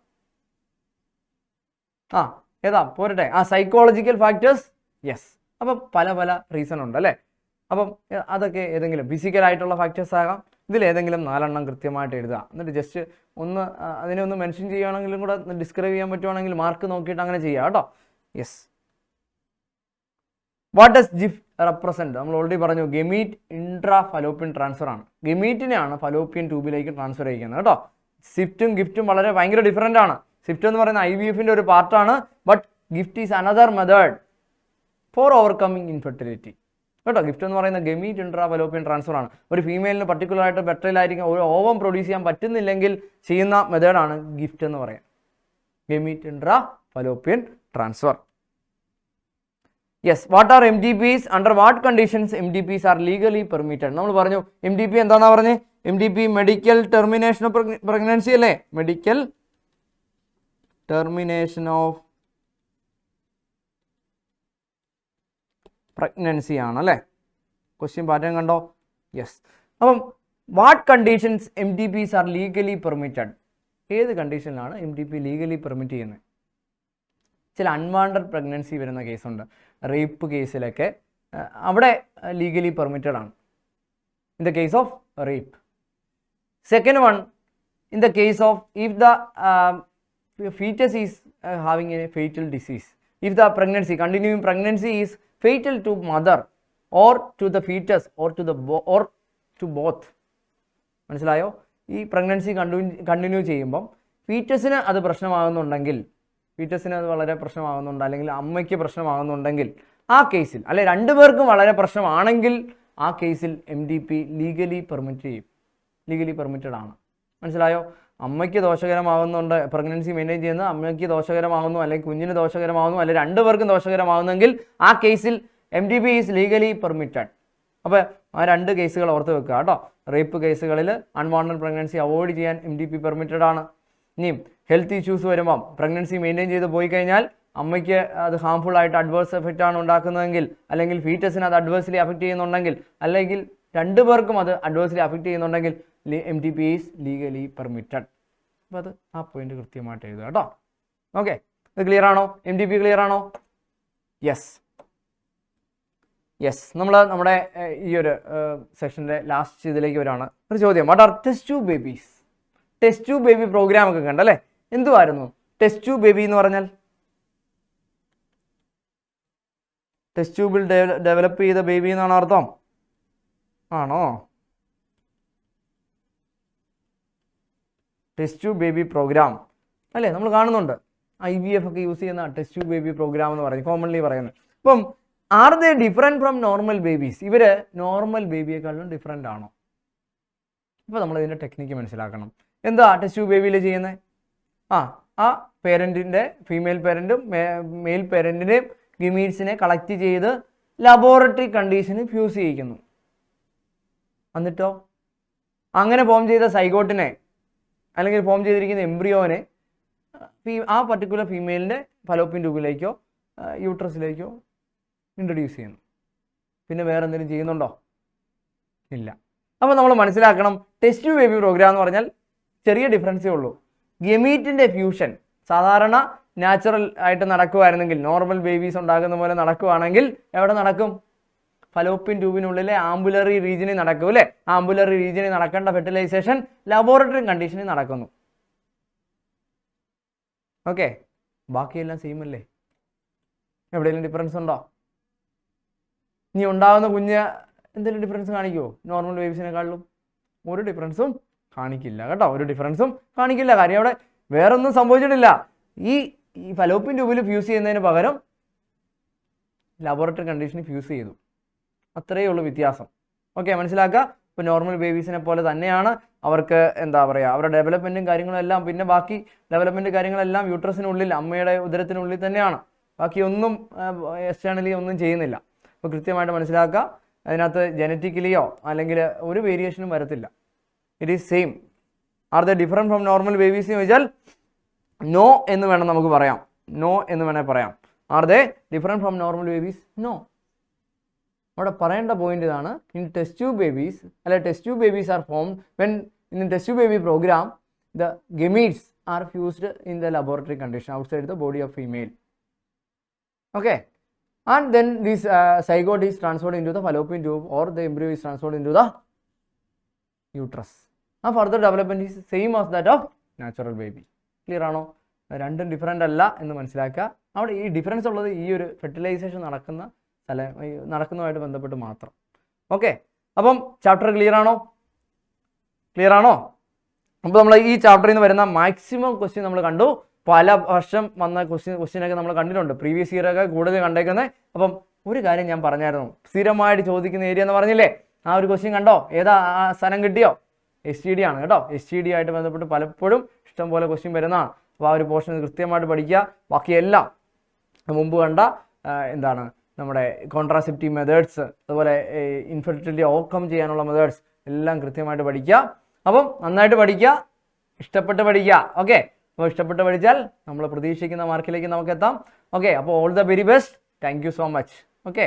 ഏതാ പോരട്ടെ? Psychological factors. യെസ്. അപ്പം പല റീസൺ ഉണ്ട് അല്ലേ? അപ്പം അതൊക്കെ ഏതെങ്കിലും ഫിസിക്കലായിട്ടുള്ള ഫാക്ടേഴ്സ് ആകാം. ഇതിലേതെങ്കിലും 4 എണ്ണം കൃത്യമായിട്ട് എഴുതുക. എന്നിട്ട് ജസ്റ്റ് അതിനെ ഒന്ന് മെൻഷൻ ചെയ്യുകയാണെങ്കിലും കൂടെ ഡിസ്ക്രൈബ് ചെയ്യാൻ പറ്റുവാണെങ്കിൽ മാർക്ക് നോക്കിയിട്ട് അങ്ങനെ ചെയ്യുക കേട്ടോ. Yes. What does GIF represent? നമ്മൾ ഓൾറെഡി പറഞ്ഞു, ഗമീറ്റ് ഇൻട്രാ ഫലോപ്പിയൻ ട്രാൻസ്ഫർ ആണ്. ഗമീറ്റിനെയാണ് ഫലോപ്പിയൻ ട്യൂബിലേക്ക് ട്രാൻസ്ഫർ ചെയ്യുന്നത് കേട്ടോ. സ്വിഫ്റ്റും ഗിഫ്റ്റും ഭയങ്കര ഡിഫറൻ്റ് ആണ്. സ്വിഫ്റ്റ് എന്ന് പറയുന്ന IVF-ന്റെ ഒരു പാർട്ടാണ്. But gift is another method for overcoming infertility കേട്ടോ. ഗിഫ്റ്റ് എന്ന് പറയുന്ന ഗമീറ്റ് ഇൻട്രാ ഫലോപ്പിയൻ ട്രാൻസ്ഫർ ആണ്. ഒരു ഫീമെയിലിന് പർട്ടിക്കുലറായിട്ട് ബെറ്ററിലായിരിക്കും ഒരു ഓവം പ്രൊഡ്യൂസ് ചെയ്യാൻ പറ്റുന്നില്ലെങ്കിൽ ചെയ്യുന്ന മെത്തേഡാണ് ഗിഫ്റ്റ് എന്ന് പറയുന്നത്. Gamete intra fallopian transfer. Yes. What are MDPs? Under what conditions MDPs are legally permitted? നമ്മൾ പറഞ്ഞു MDP എന്താണെന്നാ പറഞ്ഞത്? MDP medical termination of pregnancy അല്ലേ? മെഡിക്കൽ ടെർമിനേഷൻ ഓഫ് പ്രഗ്നൻസി ആണ് അല്ലേ? ക്വസ്റ്റ്യൻ പാറ്റേൺ കണ്ടോ? യെസ്. അപ്പം what conditions MDPs are legally permitted? ഏത് കണ്ടീഷനിലാണ് MDP ലീഗലി പെർമിറ്റ് ചെയ്യുന്നത്? ചില അൺവാണ്ടഡ് പ്രഗ്നൻസി വരുന്ന കേസുണ്ട്. റേപ്പ് കേസിലൊക്കെ അവിടെ ലീഗലി പെർമിറ്റഡ് ആണ്. In the case of rape. Second one, in the case of if the fetus is having a fatal disease. If the continuing pregnancy is fatal to mother or to the fetus or to both. മനസ്സിലായോ? ഈ pregnancy continue ചെയ്യുമ്പം ഫീറ്റസിന് അത് പ്രശ്നമാകുന്നുണ്ടെങ്കിൽ, ഫീറ്റസിന് അത് വളരെ പ്രശ്നമാകുന്നുണ്ട്, അല്ലെങ്കിൽ അമ്മയ്ക്ക് പ്രശ്നമാകുന്നുണ്ടെങ്കിൽ ആ കേസിൽ, അല്ലെ രണ്ടുപേർക്കും വളരെ പ്രശ്നമാണെങ്കിൽ ആ കേസിൽ MDP ലീഗലി പെർമിറ്റഡ് ആണ്. മനസ്സിലായോ? അമ്മയ്ക്ക് ദോഷകരമാകുന്നുണ്ട്, പ്രഗ്നൻസി മെയിൻറ്റെയിൻ ചെയ്യുന്നത് അമ്മയ്ക്ക് ദോഷകരമാകുന്നു, അല്ലെങ്കിൽ കുഞ്ഞിന് ദോഷകരമാകുന്നു, അല്ലെങ്കിൽ രണ്ടുപേർക്കും ദോഷകരമാകുന്നെങ്കിൽ ആ കേസിൽ MDP ഈസ് ലീഗലി പെർമിറ്റഡ്. അപ്പോൾ ആ 2 കേസുകൾ ഓർത്ത് വെക്കുക കേട്ടോ. റേപ്പ് കേസുകളിൽ അൺവാണ്ടഡ് പ്രഗ്നൻസി അവോയ്ഡ് ചെയ്യാൻ MDP പെർമിറ്റഡ് ആണ്. ഇനിയും ഹെൽത്ത് ഇഷ്യൂസ് വരുമ്പം പ്രഗ്നൻസി മെയിൻറ്റെയിൻ ചെയ്ത് പോയി കഴിഞ്ഞാൽ അമ്മയ്ക്ക് അത് ഹാംഫുൾ ആയിട്ട് അഡ്വേഴ്സ് എഫക്റ്റ് ആണ് ഉണ്ടാക്കുന്നതെങ്കിൽ, അല്ലെങ്കിൽ ഫീറ്റസിന് അത് അഡ്വേഴ്സ്ലി അഫക്റ്റ് ചെയ്യുന്നുണ്ടെങ്കിൽ, അല്ലെങ്കിൽ രണ്ടുപേർക്കും അത് അഡ്വേഴ്സ്ലി അഫക്റ്റ് ചെയ്യുന്നുണ്ടെങ്കിൽ MDP ഈസ് ലീഗലി പെർമിറ്റഡ്. അപ്പോൾ അത് ആ പോയിന്റ് കൃത്യമായിട്ട് എഴുതുക കേട്ടോ. ഓക്കെ, ഇത് ക്ലിയർ ആണോ? MDP ക്ലിയർ ആണോ? യെസ്. നമ്മൾ നമ്മുടെ ഈ ഒരു സെഷൻ്റെ ലാസ്റ്റ് ഇതിലേക്ക് വരാണ്. ഒരു ചോദ്യം, what are test tube babies? Test tube baby program ഒക്കെ കണ്ടല്ലേ? എന്തുവായിരുന്നു ടെസ്റ്റ് ട്യൂബ് ബേബി എന്ന് പറഞ്ഞാൽ? ടെസ്റ്റ് ട്യൂബിൽ ഡെവലപ്പ് ചെയ്ത ബേബി എന്നാണ് അർത്ഥം ആണോ? ടെസ്റ്റ് ട്യൂബ് ബേബി പ്രോഗ്രാം അല്ലേ നമ്മൾ കാണുന്നുണ്ട്. IVF ഒക്കെ യൂസ് ചെയ്യുന്ന ടെസ്റ്റ് ട്യൂബ് ബേബി പ്രോഗ്രാം എന്ന് പറയും, കോമൺലി പറയുന്നത്. അപ്പം R they different from normal babies? ഇവർ നോർമൽ ബേബിയെക്കാളും ഡിഫറെൻ്റ് ആണോ? അപ്പോൾ നമ്മൾ ഇതിൻ്റെ ടെക്നിക്ക് മനസ്സിലാക്കണം. എന്താ ടെസ്റ്റ് ട്യൂബ് ബേബിയിൽ ചെയ്യുന്നത്? ആ പേരൻറ്റിൻ്റെ, ഫീമെയിൽ പേരൻറ്റും മെയിൽ പേരൻറ്റിൻ്റെയും ഗിമീറ്റ്സിനെ കളക്ട് ചെയ്ത് ലബോറട്ടറി കണ്ടീഷന് ഫ്യൂസ് ചെയ്യിക്കുന്നു. എന്നിട്ടോ അങ്ങനെ ഫോം ചെയ്ത സൈഗോട്ടിനെ, അല്ലെങ്കിൽ ഫോം ചെയ്തിരിക്കുന്ന എംബ്രിയോനെ ആ പർട്ടിക്കുലർ ഫീമെയിലിൻ്റെ ഫലോപ്പിയൻ ട്യൂബിലേക്കോ യൂട്രസിലേക്കോ ഇൻട്രൊഡ്യൂസ് ചെയ്യുന്നു. പിന്നെ വേറെ എന്തെങ്കിലും ചെയ്യുന്നുണ്ടോ? ഇല്ല. അപ്പോൾ നമ്മൾ മനസ്സിലാക്കണം, ടെസ്റ്റ് ട്യൂബ് ബേബി പ്രോഗ്രാം എന്ന് പറഞ്ഞാൽ ചെറിയ ഡിഫറൻസേ ഉള്ളൂ. ഗമീറ്റിൻ്റെ ഫ്യൂഷൻ സാധാരണ നാച്ചുറൽ ആയിട്ട് നടക്കുമായിരുന്നെങ്കിൽ, നോർമൽ ബേബീസ് ഉണ്ടാകുന്ന പോലെ നടക്കുവാണെങ്കിൽ എവിടെ നടക്കും? ഫലോപ്പിയൻ ട്യൂബിനുള്ളിലെ ആംബുലറി റീജിയനിൽ നടക്കും അല്ലേ? ആംബുലറി റീജിയനിൽ നടക്കേണ്ട ഫെർട്ടിലൈസേഷൻ ലബോറട്ടറി കണ്ടീഷനിൽ നടക്കുന്നു. ഓക്കെ, ബാക്കിയെല്ലാം സെയിം അല്ലേ? എവിടെയെങ്കിലും ഡിഫറൻസ് ഉണ്ടോ? ഇനി ഉണ്ടാകുന്ന കുഞ്ഞ് എന്തെങ്കിലും ഡിഫറൻസ് കാണിക്കുമോ നോർമൽ ബേബീസിനെക്കാളും? ഒരു ഡിഫറൻസും കാണിക്കില്ല കേട്ടോ, ഒരു ഡിഫറൻസും കാണിക്കില്ല. കാര്യം അവിടെ വേറെ ഒന്നും സംഭവിച്ചിട്ടില്ല. ഈ ഫലോപ്പിയൻ ട്യൂബിൽ ഫ്യൂസ് ചെയ്യുന്നതിന് പകരം ലബോറട്ടറി കണ്ടീഷനിൽ ഫ്യൂസ് ചെയ്തു, അത്രയേ ഉള്ളൂ വ്യത്യാസം. ഓക്കെ, മനസ്സിലാക്കുക. ഇപ്പോൾ നോർമൽ ബേബീസിനെ പോലെ തന്നെയാണ് അവർക്ക് എന്താ പറയുക, അവരുടെ ഡെവലപ്മെൻറ്റും കാര്യങ്ങളെല്ലാം, പിന്നെ ബാക്കി ഡെവലപ്മെൻറ്റ് കാര്യങ്ങളെല്ലാം യൂട്രസിനുള്ളിൽ, അമ്മയുടെ ഉദരത്തിനുള്ളിൽ തന്നെയാണ്. ബാക്കി ഒന്നും എക്സ്റ്റേണലി ഒന്നും ചെയ്യുന്നില്ല. അപ്പോൾ കൃത്യമായിട്ട് മനസ്സിലാക്കുക, അതിനകത്ത് ജനറ്റിക്കലിയോ അല്ലെങ്കിൽ ഒരു വേരിയേഷനും വരത്തില്ല. It is same. Are the different from normal babies എന്ന് ചോദിച്ചാൽ നോ എന്ന് വേണം നമുക്ക് പറയാം. നോ എന്ന് വേണേൽ പറയാം. Are they different from normal babies? No. അവിടെ പറയേണ്ട പോയിന്റ് ഇതാണ്. ഇൻ ടെസ്റ്റ് ട്യൂബ് ബേബീസ്, അല്ലെ test tube babies are form when in test tube baby program the gametes are fused in the laboratory condition outside the body of female. Okay, and then this zygote is transferred into the fallopian tube or the embryo is transferred into the uterus. And further development is same as that of natural baby. Clear ആണോ? രണ്ടും different അല്ല എന്ന് മനസ്സിലാക്കുക. അവിടെ ഈ difference ഉള്ളത് ഈ ഒരു ഫെർട്ടിലൈസേഷൻ നടക്കുന്നതുമായിട്ട് ബന്ധപ്പെട്ട് മാത്രം. ഓക്കെ, അപ്പം ചാപ്റ്റർ ക്ലിയർ ആണോ? ക്ലിയർ ആണോ? അപ്പോൾ നമ്മൾ ഈ ചാപ്റ്ററിൽ നിന്ന് വരുന്ന മാക്സിമം ക്വസ്റ്റ്യൻ നമ്മൾ കണ്ടു. പല വർഷം വന്ന ക്വസ്റ്റ്യനൊക്കെ നമ്മൾ കണ്ടിട്ടുണ്ട്, പ്രീവിയസ് ഇയർ ഒക്കെ കൂടുതൽ കണ്ടേക്കുന്നത്. അപ്പം ഒരു കാര്യം ഞാൻ പറഞ്ഞായിരുന്നു, സ്ഥിരമായിട്ട് ചോദിക്കുന്ന ഏരിയ എന്ന് പറഞ്ഞില്ലേ, ആ ഒരു ക്വസ്റ്റ്യൻ കണ്ടോ? ഏതാ ആ സ്ഥലം കിട്ടിയോ? STD ആണ് കേട്ടോ. STD ആയിട്ട് ബന്ധപ്പെട്ട് പലപ്പോഴും ഇഷ്ടംപോലെ ക്വസ്റ്റ്യൻ വരുന്നതാണ്. അപ്പോൾ ആ ഒരു പോർഷൻ കൃത്യമായിട്ട് പഠിക്കുക. ബാക്കിയെല്ലാം മുമ്പ് കണ്ട എന്താണ് നമ്മുടെ കോൺട്രാസെപ്റ്റീവ് മെത്തേഡ്സ്, അതുപോലെ ഇൻഫെർട്ടിലിറ്റി ഓവർകം ചെയ്യാനുള്ള മെത്തേഡ്സ് എല്ലാം കൃത്യമായിട്ട് പഠിക്കുക. അപ്പം നന്നായിട്ട് പഠിക്കുക, ഇഷ്ടപ്പെട്ട് പഠിക്കുക. ഓക്കെ, അപ്പോൾ ഇഷ്ടപ്പെട്ട് പഠിച്ചാൽ നമ്മൾ പ്രതീക്ഷിക്കുന്ന മാർക്കിലേക്ക് നമുക്ക് എത്താം. ഓക്കെ, അപ്പോൾ all the very best. Thank you so much. Okay.